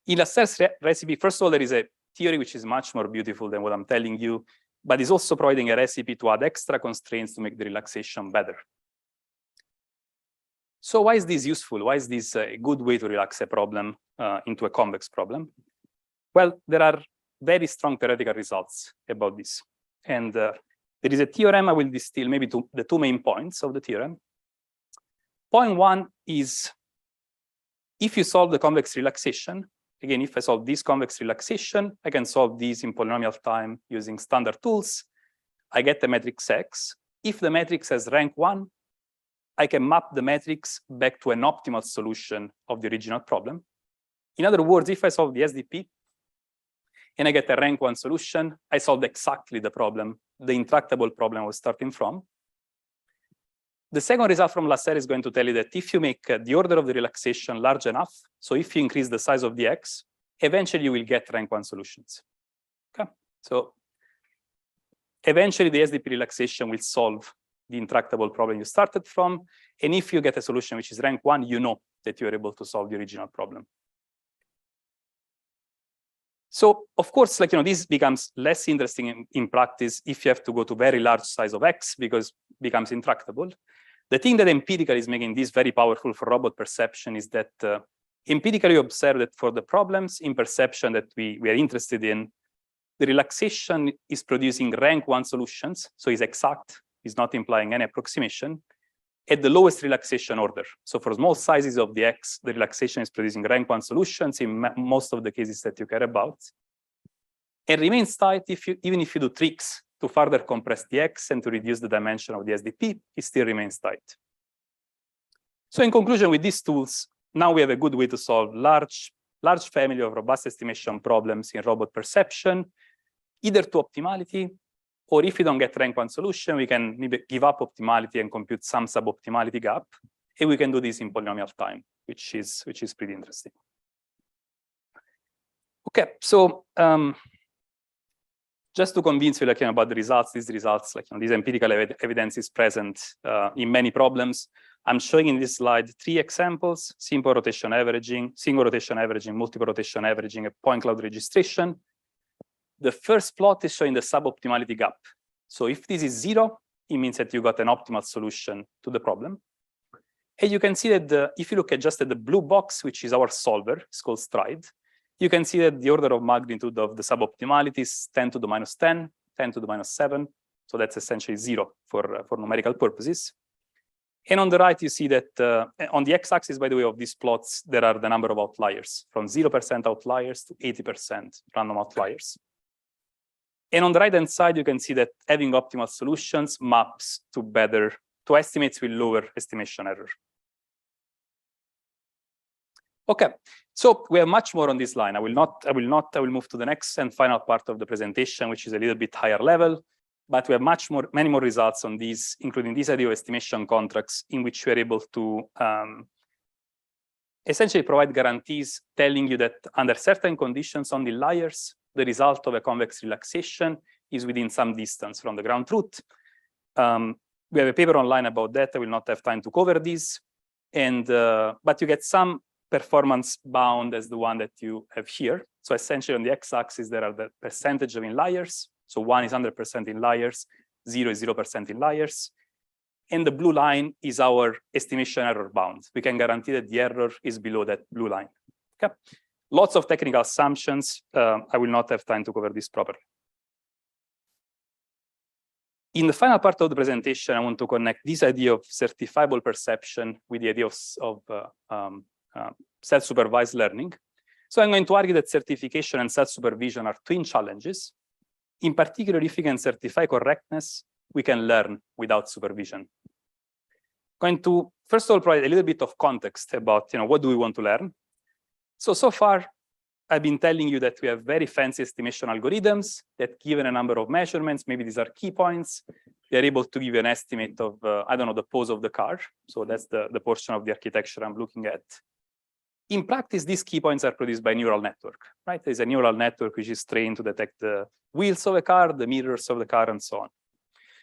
In Lasserre's recipe, first of all, there is a theory which is much more beautiful than what I'm telling you, but it's also providing a recipe to add extra constraints to make the relaxation better. So why is this useful? Why is this a good way to relax a problem into a convex problem? Well, there are very strong theoretical results about this. And there is a theorem I will distill maybe to the 2 main points of the theorem. Point 1 is if you solve the convex relaxation, again, if I solve this convex relaxation, I can solve these in polynomial time using standard tools. I get the matrix X. If the matrix has rank 1, I can map the matrix back to an optimal solution of the original problem. In other words, if I solve the SDP and I get a rank 1 solution, I solved exactly the problem, the intractable problem I was starting from. The second result from Lasserre is going to tell you that if you make the order of the relaxation large enough, so if you increase the size of the X, eventually you will get rank 1 solutions. Okay? So eventually the SDP relaxation will solve the intractable problem you started from. And if you get a solution which is rank 1, you know that you're able to solve the original problem. So of course, this becomes less interesting in practice if you have to go to very large size of X because it becomes intractable. The thing that empirically is making this very powerful for robot perception is that empirically we observe that for the problems in perception that we are interested in, the relaxation is producing rank 1 solutions, so it's exact, it's not implying any approximation, at the lowest relaxation order. So for small sizes of the X, the relaxation is producing rank 1 solutions in most of the cases that you care about. It remains tight even if you do tricks to further compress the X and to reduce the dimension of the SDP, it still remains tight. So in conclusion, with these tools, now we have a good way to solve large family of robust estimation problems in robot perception, either to optimality, or if we don't get rank 1 solution, we can maybe give up optimality and compute some suboptimality gap. And we can do this in polynomial time, which is pretty interesting. Okay, so just to convince you about the results, these results, this empirical evidence is present in many problems. I'm showing in this slide 3 examples: simple rotation averaging, single rotation averaging, multiple rotation averaging, a point cloud registration. The first plot is showing the suboptimality gap. So if this is 0, it means that you got an optimal solution to the problem. And you can see that if you look at just at the blue box, which is our solver, it's called Stride, you can see that the order of magnitude of the suboptimality is 10 to the minus 10, 10 to the minus 7. So that's essentially 0 for numerical purposes. And on the right, you see that on the x-axis, by the way, of these plots, there are the number of outliers, from 0% outliers to 80% random outliers. And on the right-hand side, you can see that having optimal solutions maps to estimates with lower estimation error. Okay, so we have much more on this line. I will move to the next and final part of the presentation, which is a little bit higher level. But we have many more results on these, including this idea of estimation contracts, in which we are able to essentially provide guarantees telling you that under certain conditions on the liars, the result of a convex relaxation is within some distance from the ground truth. We have a paper online about that. I will not have time to cover this. And but you get some performance bound as the one that you have here. So essentially on the x-axis, there are the percentage of inliers. So 1 is 100% inliers, 0 is 0% inliers. And the blue line is our estimation error bound. We can guarantee that the error is below that blue line. Okay. Lots of technical assumptions. I will not have time to cover this properly. In the final part of the presentation, I want to connect this idea of certifiable perception with the idea of self-supervised learning. So I'm going to argue that certification and self-supervision are twin challenges. In particular, if we can certify correctness, we can learn without supervision. Going to, first of all, provide a little bit of context about what do we want to learn. So far, I've been telling you that we have very fancy estimation algorithms that, given a number of measurements, maybe these are key points, they're able to give you an estimate of, I don't know, the pose of the car. So that's the portion of the architecture I'm looking at. In practice, these key points are produced by neural network, right? There's a neural network which is trained to detect the wheels of a car, the mirrors of the car, and so on.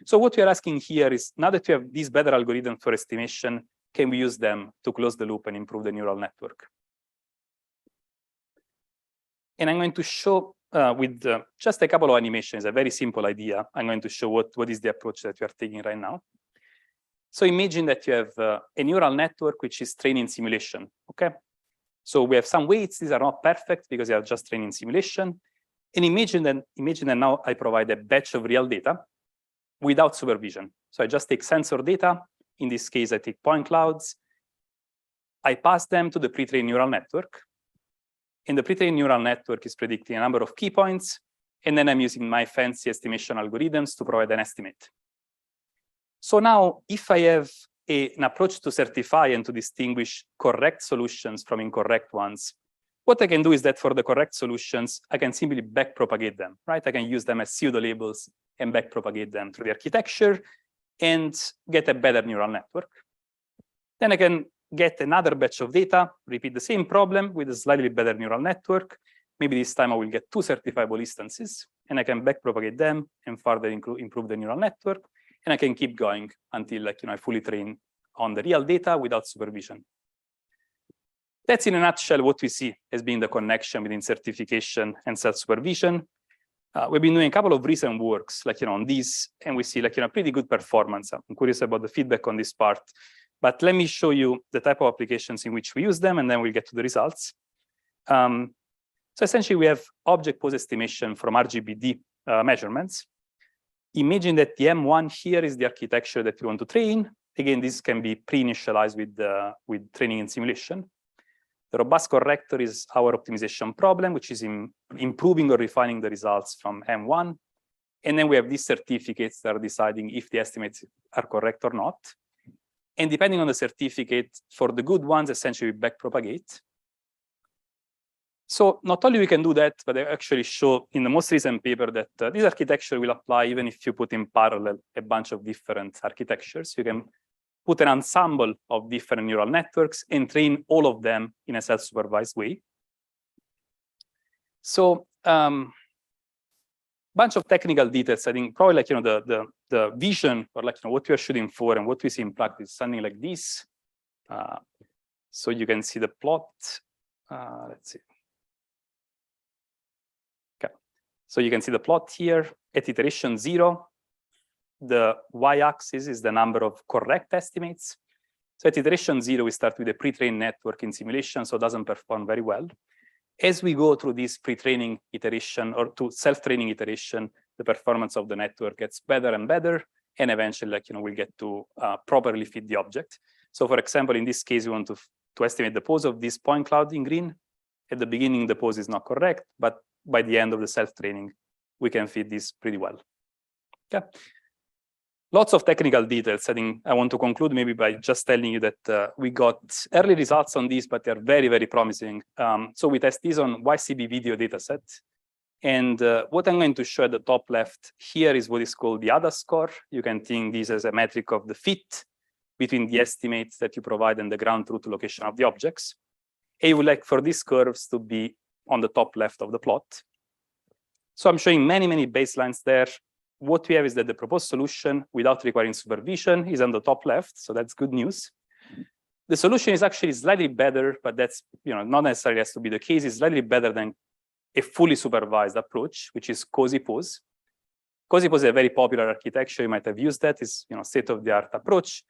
So what we are asking here is, now that we have these better algorithms for estimation, can we use them to close the loop and improve the neural network? And I'm going to show with just a couple of animations, a very simple idea. I'm going to show what is the approach that we are taking right now. So imagine that you have a neural network which is trained in simulation, okay? So we have some weights. These are not perfect because they are just trained in simulation. And imagine that now I provide a batch of real data without supervision. So I just take sensor data. In this case, I take point clouds. I pass them to the pre-trained neural network. And the pre-trained neural network is predicting a number of key points. And then I'm using my fancy estimation algorithms to provide an estimate. So now, if I have an approach to certify and to distinguish correct solutions from incorrect ones, what I can do is that for the correct solutions, I can simply backpropagate them, right? I can use them as pseudo labels and backpropagate them through the architecture and get a better neural network. Then I can get another batch of data, repeat the same problem with a slightly better neural network. Maybe this time I will get 2 certifiable instances, and I can backpropagate them and further improve the neural network. And I can keep going until I fully train on the real data without supervision. That's in a nutshell what we see as being the connection between certification and self-supervision. We've been doing a couple of recent works on this, and we see pretty good performance. I'm curious about the feedback on this part. But let me show you the type of applications in which we use them, and then we'll get to the results. So essentially, we have object pose estimation from RGBD measurements. Imagine that the M1 here is the architecture that we want to train. Again, this can be pre-initialized with training and simulation. The robust corrector is our optimization problem, which is improving or refining the results from M1. And then we have these certificates that are deciding if the estimates are correct or not. And depending on the certificate, for the good ones, essentially we backpropagate. So not only we can do that, but I actually show in the most recent paper that this architecture will apply even if you put in parallel a bunch of different architectures. You can put an ensemble of different neural networks and train all of them in a self-supervised way. So bunch of technical details. I think probably the vision or what we are shooting for and what we see in practice, something like this. So you can see the plot. Let's see. Okay. So you can see the plot here at iteration 0. The y-axis is the number of correct estimates. So at iteration 0, we start with a pre-trained network in simulation, so it doesn't perform very well. As we go through this pre-training iteration or to self-training iteration, the performance of the network gets better and better, and eventually, we'll get to properly fit the object. So, for example, in this case, we want to estimate the pose of this point cloud in green. At the beginning, the pose is not correct, but by the end of the self-training, we can fit this pretty well. Okay. Lots of technical details. I think I want to conclude maybe by just telling you that we got early results on these, but they're very, very promising. So we test these on YCB video dataset. And what I'm going to show at the top left here is what is called the ADA score. You can think this as a metric of the fit between the estimates that you provide and the ground truth location of the objects. And you would like for these curves to be on the top left of the plot. So I'm showing many baselines there. What we have is that the proposed solution without requiring supervision is on the top left, so that's good news. The solution is actually slightly better, but that's not necessarily has to be the case. It's slightly better than a fully supervised approach, which is cozy pose. Cozy pose is a very popular architecture. You might have used that. It's state-of-the-art approach.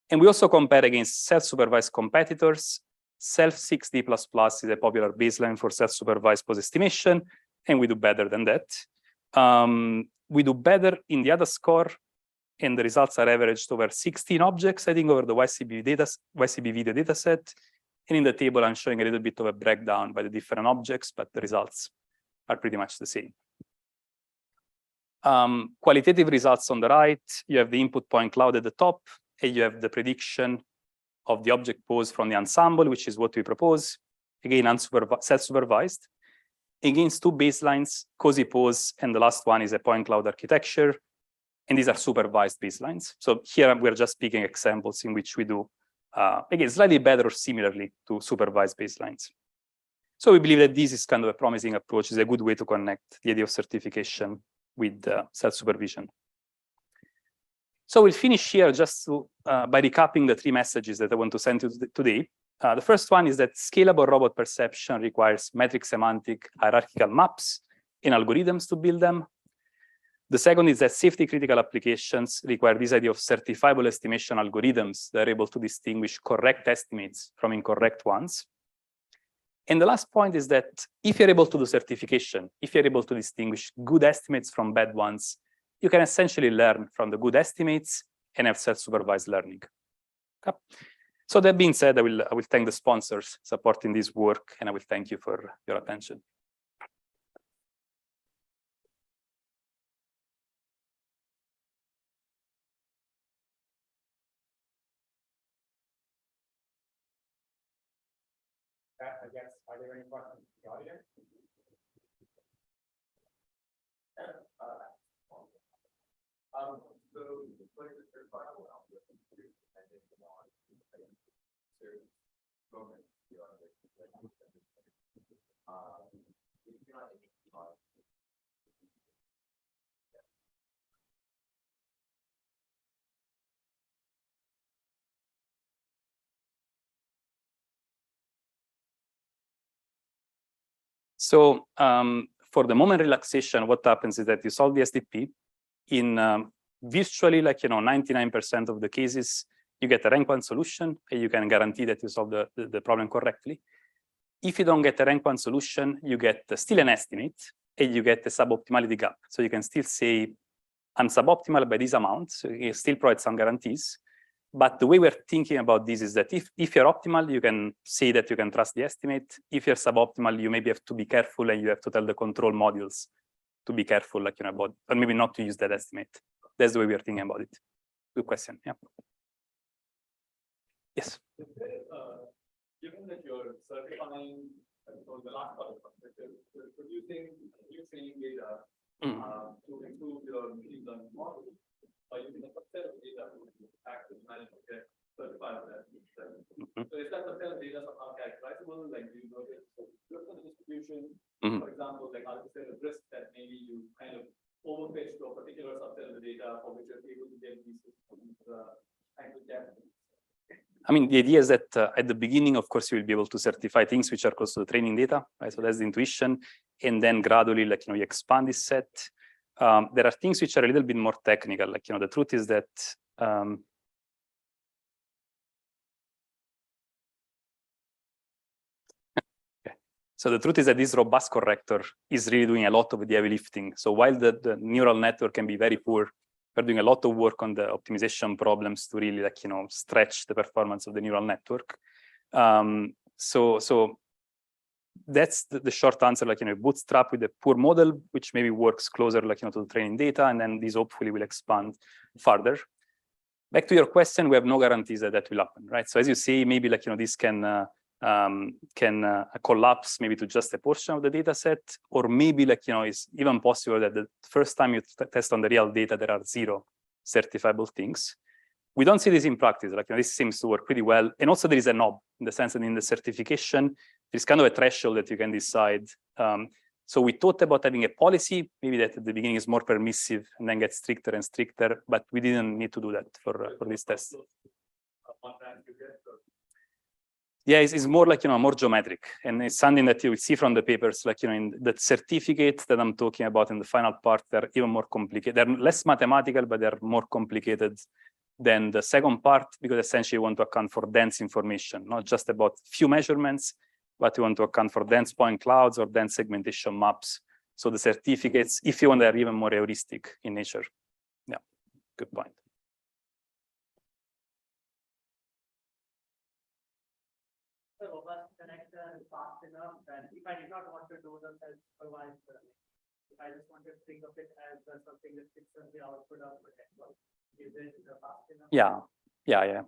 And we also compare against self-supervised competitors. Self-6D++ is a popular baseline for self-supervised pose estimation, and we do better than that. We do better in the other score, and the results are averaged over 16 objects, I think, over the YCB video data set. And in the table, I'm showing a little bit of a breakdown by the different objects, but the results are pretty much the same. Qualitative results on the right, you have the input point cloud at the top, and you have the prediction of the object pose from the ensemble, which is what we propose. Again, self-supervised. Against two baselines, cozy pose, and the last one is a point cloud architecture. And these are supervised baselines. So here we're just picking examples in which we do, again, slightly better or similarly to supervised baselines. So we believe that this is kind of a promising approach. It's a good way to connect the idea of certification with self-supervision. So we'll finish here just by recapping the three messages that I want to send you today. The first one is that scalable robot perception requires metric-semantic hierarchical maps and algorithms to build them. The second is that safety-critical applications require this idea of certifiable estimation algorithms that are able to distinguish correct estimates from incorrect ones. And the last point is that if you're able to do certification, if you're able to distinguish good estimates from bad ones, you can essentially learn from the good estimates and have self-supervised learning. Okay. So that being said, I will thank the sponsors supporting this work, and I will thank you for your attention. I guess, are there any questions from the audience? So for the moment relaxation, what happens is that you solve the SDP. In virtually 99% of the cases, you get a rank 1 solution, and you can guarantee that you solve the problem correctly. If you don't get a rank 1 solution, you get still an estimate, and you get a suboptimality gap. So you can still say, I'm suboptimal by this amount, so you still provide some guarantees. But the way we're thinking about this is that if you're optimal, you can say that you can trust the estimate. If you're suboptimal, you maybe have to be careful, and you have to tell the control modules to be careful, about, or maybe not to use that estimate. That's the way we are thinking about it. Good question. Yeah. Yes. Given that you're certifying, the last part of it, you're producing new training data to improve your machine learning model by using a subset of data to access, manage, get certified that. So is that subset of data somehow characterizable? Like, do you notice different distribution? For example, like, are there a risk that maybe you kind of overfetch to a particular subset of the data for which you're able to get these kind of data? I mean, the idea is that at the beginning, of course, you will be able to certify things which are close to the training data, right? So that's the intuition. And then gradually, you expand this set. There are things which are a little bit more technical. The truth is that so the truth is that this robust corrector is really doing a lot of the heavy lifting. So while the neural network can be very poor, we're doing a lot of work on the optimization problems to really stretch the performance of the neural network. So that's the short answer. Bootstrap with a poor model, which maybe works closer to the training data, and then this hopefully will expand further. Back to your question, we have no guarantees that will happen, right? So as you say, maybe this can collapse maybe to just a portion of the data set, or maybe it's even possible that the first time you test on the real data, there are 0 certifiable things. We don't see this in practice. This seems to work pretty well. And also there is a knob in the sense that in the certification, there's kind of a threshold that you can decide. So we thought about having a policy, maybe that at the beginning is more permissive and then gets stricter and stricter, but we didn't need to do that for this test. Yeah, it's more like, more geometric. And it's something that you will see from the papers, like, in the certificates that I'm talking about in the final part, they're even more complicated. They're less mathematical, but they're more complicated than the second part, because essentially you want to account for dense information, not just about few measurements, but you want to account for dense point clouds or dense segmentation maps. So the certificates, if you want, they're even more heuristic in nature. Yeah, good point. The robust connector is fast enough that if I did not want to do the self-supervised learning, if I just want to think of it as something that fits on the output of the network, is it fast enough? Yeah.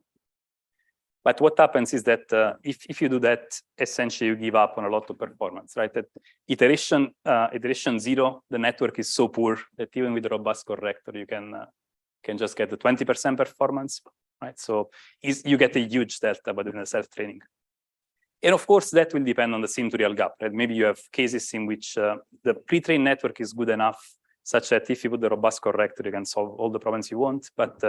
But what happens is that if you do that, essentially you give up on a lot of performance, right? At iteration 0, the network is so poor that even with the robust corrector, you can just get the 20% performance, right? So you get a huge delta by doing the self-training. And of course, that will depend on the sim to real gap, right? Maybe you have cases in which the pre-trained network is good enough, such that if you put the robust corrector, you can solve all the problems you want. But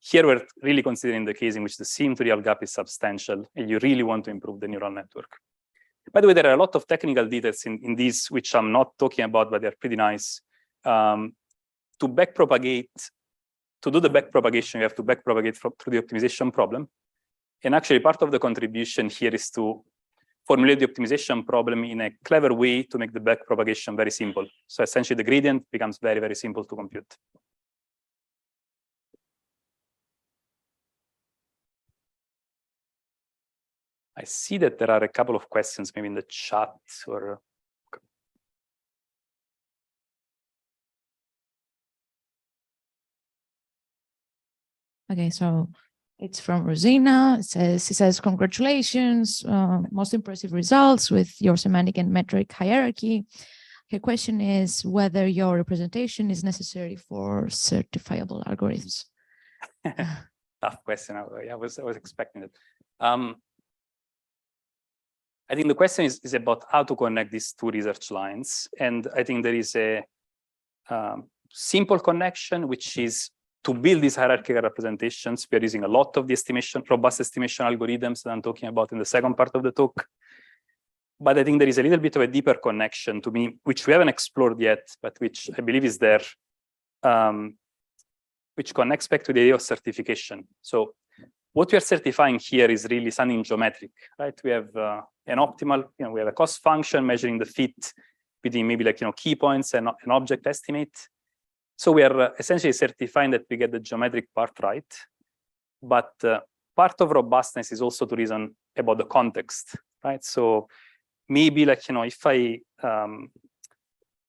here we're really considering the case in which the sim to real gap is substantial, and you really want to improve the neural network. By the way, there are a lot of technical details in these, which I'm not talking about, but they're pretty nice. To do the backpropagation, you have to backpropagate through the optimization problem. And actually, part of the contribution here is to formulate the optimization problem in a clever way to make the backpropagation very simple. So essentially, the gradient becomes very, very simple to compute. I see that there are a couple of questions maybe in the chat or. Okay, so it's from Rosina. It says, congratulations, most impressive results with your semantic and metric hierarchy. Her question is whether your representation is necessary for certifiable algorithms. Tough question. I was expecting it. I think the question is about how to connect these two research lines. And I think there is a simple connection, which is to build these hierarchical representations. We are using a lot of the robust estimation algorithms that I'm talking about in the second part of the talk. But I think there is a little bit of a deeper connection to me, which we haven't explored yet, but which I believe is there, which connects back to the idea of certification. So what we are certifying here is really something geometric, right? We have an optimal, we have a cost function measuring the fit between maybe like, key points and an object estimate. So we are essentially certifying that we get the geometric part right. But part of robustness is also to reason about the context, right? So maybe like, if I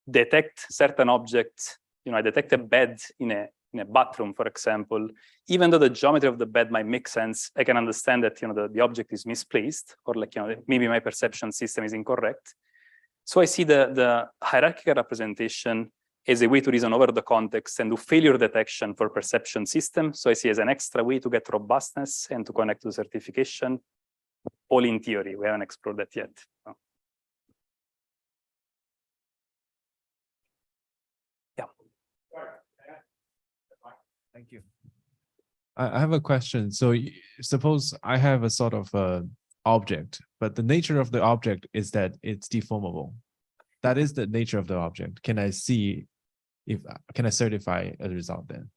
detect certain objects, I detect a bed in a bathroom, for example, even though the geometry of the bed might make sense, I can understand that, the object is misplaced, or like, maybe my perception system is incorrect. So I see the hierarchical representation as a way to reason over the context and do failure detection for perception system. So I see as an extra way to get robustness and to connect to certification, all in theory. We haven't explored that yet. No. Yeah. Thank you. I have a question. So suppose I have a sort of object, but the nature of the object is that it's deformable. That is the nature of the object. Can I certify a result then?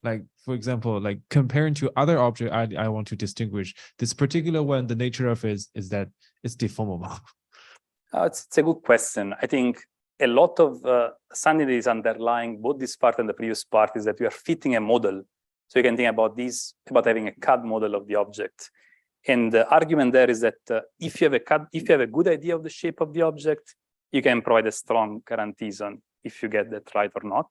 Like, for example, like comparing to other object, I want to distinguish this particular one, the nature of it is that it's deformable. It's a good question. I think a lot of something that is underlying both this part and the previous part is that we are fitting a model. So you can think about about having a CAD model of the object. And the argument there is that if you have a good idea of the shape of the object, you can provide a strong guarantees on if you get that right or not.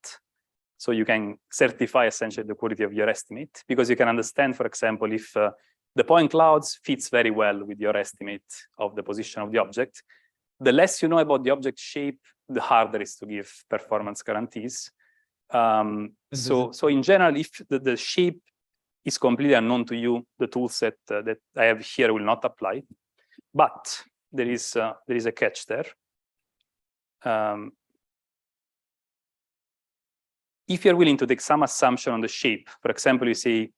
So you can certify essentially the quality of your estimate, because you can understand, for example, if the point clouds fits very well with your estimate of the position of the object. The less you know about the object shape, the harder it is to give performance guarantees. So in general, if the shape is completely unknown to you, the tool set that I have here will not apply. But there is a catch there. if you're willing to take some assumption on the shape, for example, you say,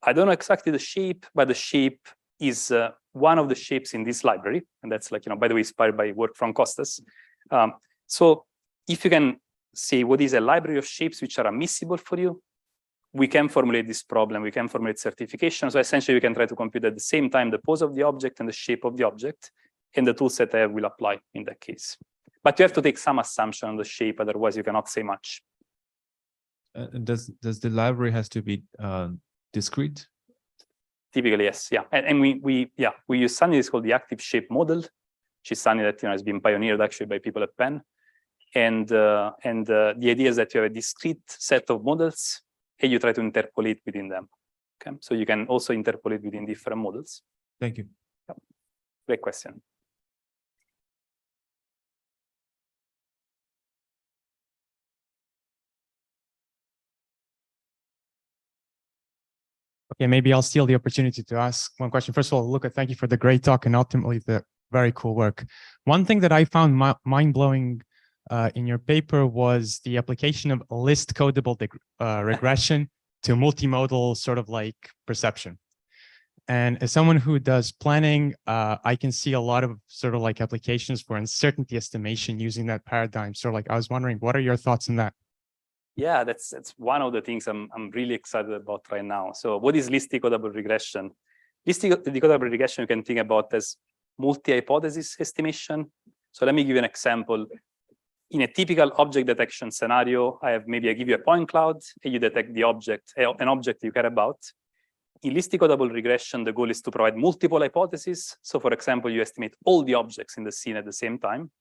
I don't know exactly the shape, but the shape is one of the shapes in this library. And that's like, by the way, inspired by work from Costas. So if you can say what is a library of shapes which are admissible for you, we can formulate this problem. We can formulate certification. So essentially, we can try to compute at the same time the pose of the object and the shape of the object. And the tool set I have will apply in that case. But you have to take some assumption on the shape, otherwise you cannot say much. Does the library has to be discrete? Typically, yes, yeah. And we use something that's called the active shape model, which is something that has been pioneered actually by people at Penn. And the idea is that you have a discrete set of models and you try to interpolate within them. Okay, so you can also interpolate within different models. Thank you. Yep. Great question. Okay, maybe I'll steal the opportunity to ask one question. First of all, Luca, thank you for the great talk and ultimately the very cool work. One thing that I found mind-blowing in your paper was the application of list codable regression to multimodal sort of like perception. And as someone who does planning, I can see a lot of sort of like applications for uncertainty estimation using that paradigm. So like, I was wondering, what are your thoughts on that? Yeah, that's one of the things I'm really excited about right now. So what is list decodable regression? List decodable regression you can think about as multi-hypothesis estimation. So let me give you an example. In a typical object detection scenario, I give you a point cloud and you detect the object, an object you care about. In list decodable regression, the goal is to provide multiple hypotheses. So for example, you estimate all the objects in the scene at the same time.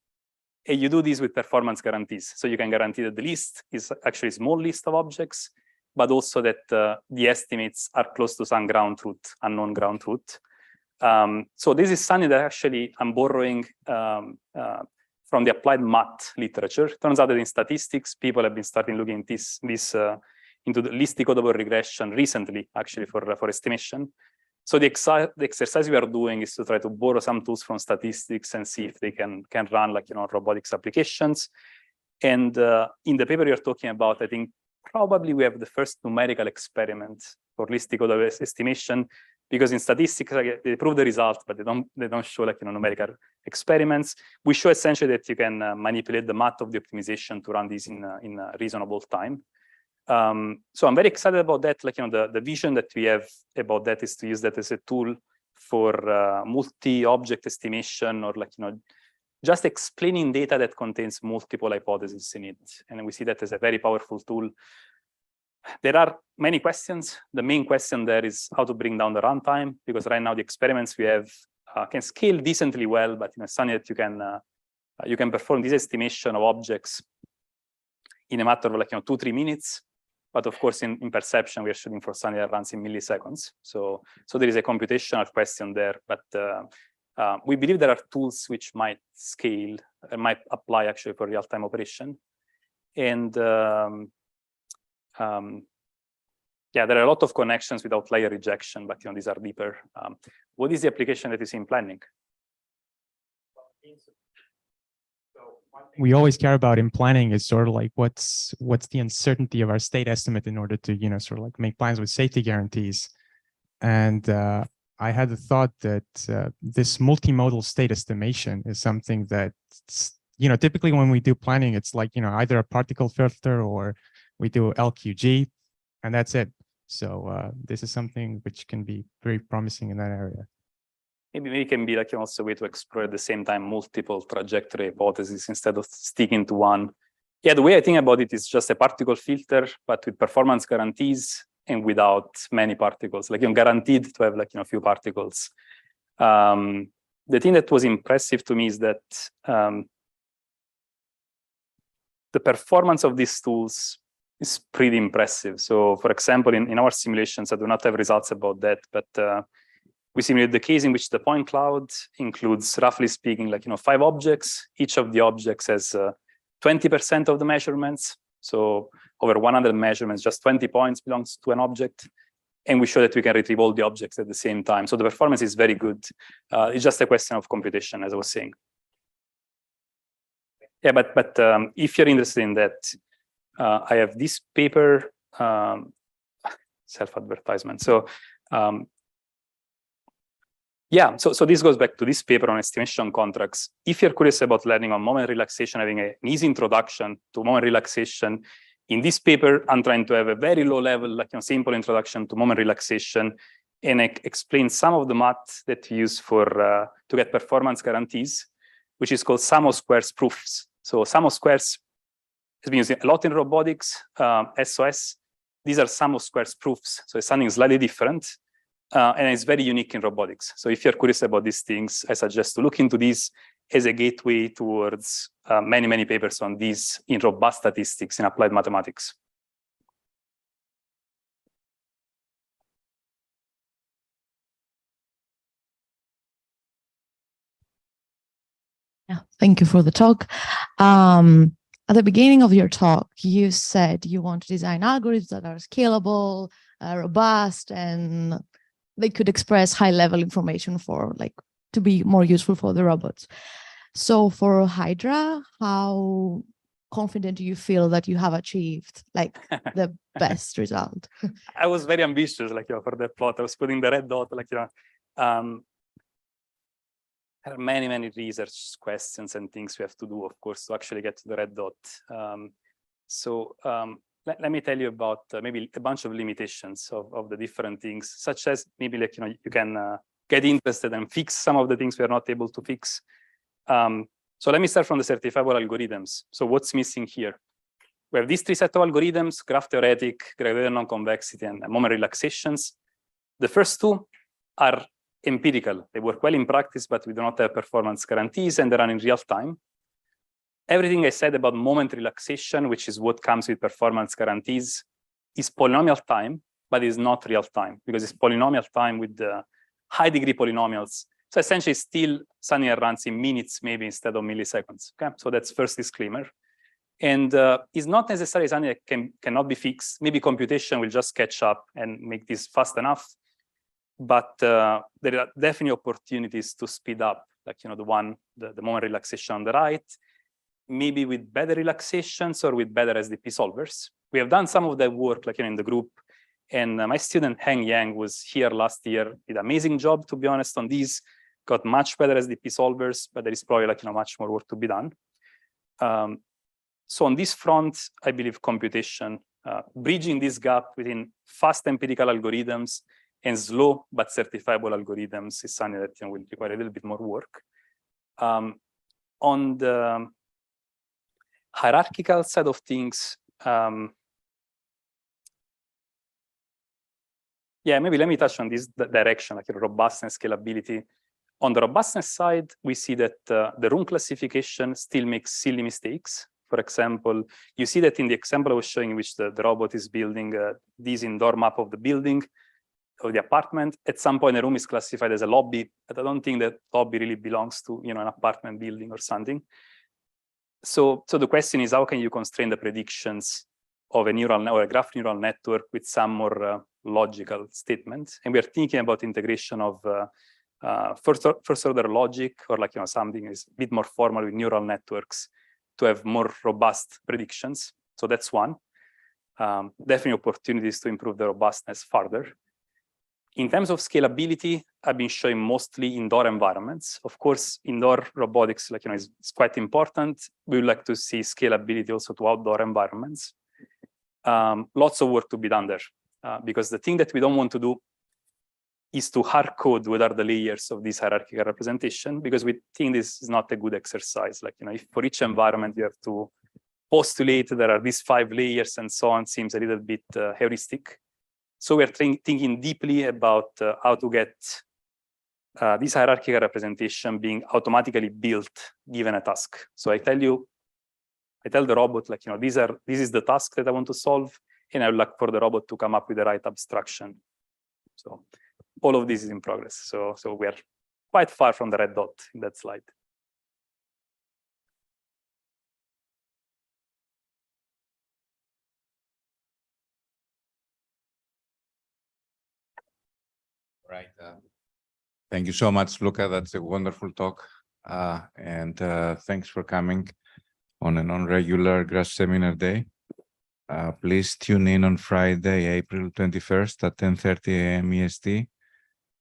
And you do this with performance guarantees. So you can guarantee that the list is actually a small list of objects, but also that the estimates are close to some ground truth, unknown ground truth. So this is something that actually I'm borrowing from the applied math literature. It turns out that in statistics, people have been starting looking at this into the list decodable regression recently, actually, for estimation. So the exercise we are doing is to try to borrow some tools from statistics and see if they can run like robotics applications. And in the paper you're talking about, I think probably we have the first numerical experiment for list decodable estimation, because in statistics they prove the result, but they don't show like numerical experiments. We show essentially that you can manipulate the math of the optimization to run this in a reasonable time. So I'm very excited about that. Like, the vision that we have about that is to use that as a tool for multi-object estimation, or like, just explaining data that contains multiple hypotheses in it. And we see that as a very powerful tool. There are many questions. The main question there is how to bring down the runtime, because right now the experiments we have can scale decently well, but something that you can perform this estimation of objects in a matter of like 2-3 minutes. But of course, in perception, we are shooting for something that runs in milliseconds. So there is a computational question there, but we believe there are tools which might scale and might apply actually for real-time operation. And yeah, there are a lot of connections with outlier rejection, but these are deeper. What is the application that is in planning? We always care about in planning is sort of like what's the uncertainty of our state estimate in order to sort of like make plans with safety guarantees. And I had the thought that this multimodal state estimation is something that typically when we do planning, it's like either a particle filter or we do LQG, and that's it. So this is something which can be very promising in that area. Maybe it can be like also a way to explore at the same time multiple trajectory hypotheses instead of sticking to one. Yeah, the way I think about it is just a particle filter, but with performance guarantees and without many particles. Like you're guaranteed to have like a few particles. The thing that was impressive to me is that the performance of these tools is pretty impressive. So, for example, in our simulations, I do not have results about that, but we simulate the case in which the point cloud includes, roughly speaking, like 5 objects. Each of the objects has 20% of the measurements. So over 100 measurements, just 20 points belongs to an object. And we show that we can retrieve all the objects at the same time. So the performance is very good. It's just a question of computation, as I was saying. Yeah, but if you're interested in that, I have this paper, self-advertisement. So yeah, so this goes back to this paper on estimation contracts. If you're curious about learning on moment relaxation, having an easy introduction to moment relaxation, in this paper, I'm trying to have a very low level, like simple introduction to moment relaxation, and explain some of the math that we use for to get performance guarantees, which is called sum of squares proofs. So sum of squares has been used a lot in robotics, SOS. These are sum of squares proofs. So it's something slightly different. And it's very unique in robotics. So if you're curious about these things, I suggest to look into this as a gateway towards many, many papers on these in robust statistics in applied mathematics. Yeah, thank you for the talk. At the beginning of your talk, you said you want to design algorithms that are scalable, robust, and they could express high-level information for to be more useful for the robots. So for Hydra, how confident do you feel that you have achieved the best result? I was very ambitious, for that plot. I was putting the red dot, there are many, many research questions and things we have to do, of course, to actually get to the red dot. Let me tell you about maybe a bunch of limitations of the different things, such as maybe you can get interested and fix some of the things we are not able to fix. So let me start from the certifiable algorithms. So what's missing here? We have these three sets of algorithms: graph theoretic, gradient non-convexity, and moment relaxations. The first two are empirical. They work well in practice, but we do not have performance guarantees, and they run in real time. Everything I said about moment relaxation, which is what comes with performance guarantees, is polynomial time, but is not real time, because it's polynomial time with the high degree polynomials. So essentially still something that runs in minutes, maybe instead of milliseconds. Okay, so that's first disclaimer. And it's not necessarily something that cannot be fixed. Maybe computation will just catch up and make this fast enough. But there are definitely opportunities to speed up, the moment relaxation on the right, maybe with better relaxations or with better SDP solvers. We have done some of that work in the group. And my student Heng Yang was here last year, did an amazing job, to be honest, on these, got much better SDP solvers, but there is probably much more work to be done. So on this front, I believe computation, bridging this gap within fast empirical algorithms and slow but certifiable algorithms is something that will require a little bit more work. On the hierarchical side of things, yeah, maybe let me touch on this direction, robustness, scalability. On the robustness side, we see that the room classification still makes silly mistakes. For example, you see that in the example I was showing, in which the robot is building this indoor map of the building, of the apartment. At some point, a room is classified as a lobby, but I don't think that lobby really belongs to an apartment building or something. So the question is, how can you constrain the predictions of a neural or a graph neural network with some more logical statements? And we are thinking about integration of first order logic, or something is a bit more formal with neural networks to have more robust predictions. So that's one. Definitely opportunities to improve the robustness further. In terms of scalability, I've been showing mostly indoor environments. Of course, indoor robotics, is quite important. We would like to see scalability also to outdoor environments. Lots of work to be done there, because the thing that we don't want to do is to hard code what are the layers of this hierarchical representation, because we think this is not a good exercise. If for each environment you have to postulate there are these 5 layers and so on, seems a little bit heuristic. So we're thinking deeply about how to get this hierarchical representation being automatically built given a task. So I tell the robot, this is the task that I want to solve, and I would like for the robot to come up with the right abstraction. So all of this is in progress. So we are quite far from the red dot in that slide. Right. Thank you so much, Luca. That's a wonderful talk. And thanks for coming. on a non-regular GRASP seminar day. Please tune in on Friday, April 21st at 10:30 a.m. EST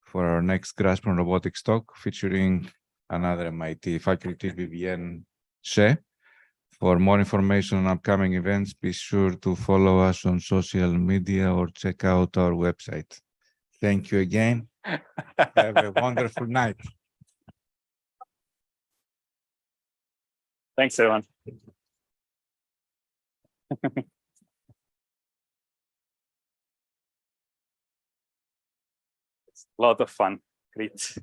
for our next GRASP on Robotics talk featuring another MIT faculty, Vivienne She. For more information on upcoming events, be sure to follow us on social media or check out our website. Thank you again. Have a wonderful night. Thanks, everyone. It's a lot of fun. Great.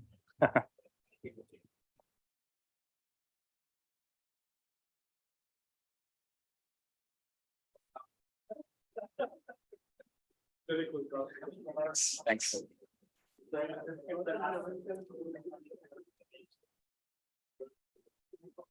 Very cool. Thanks.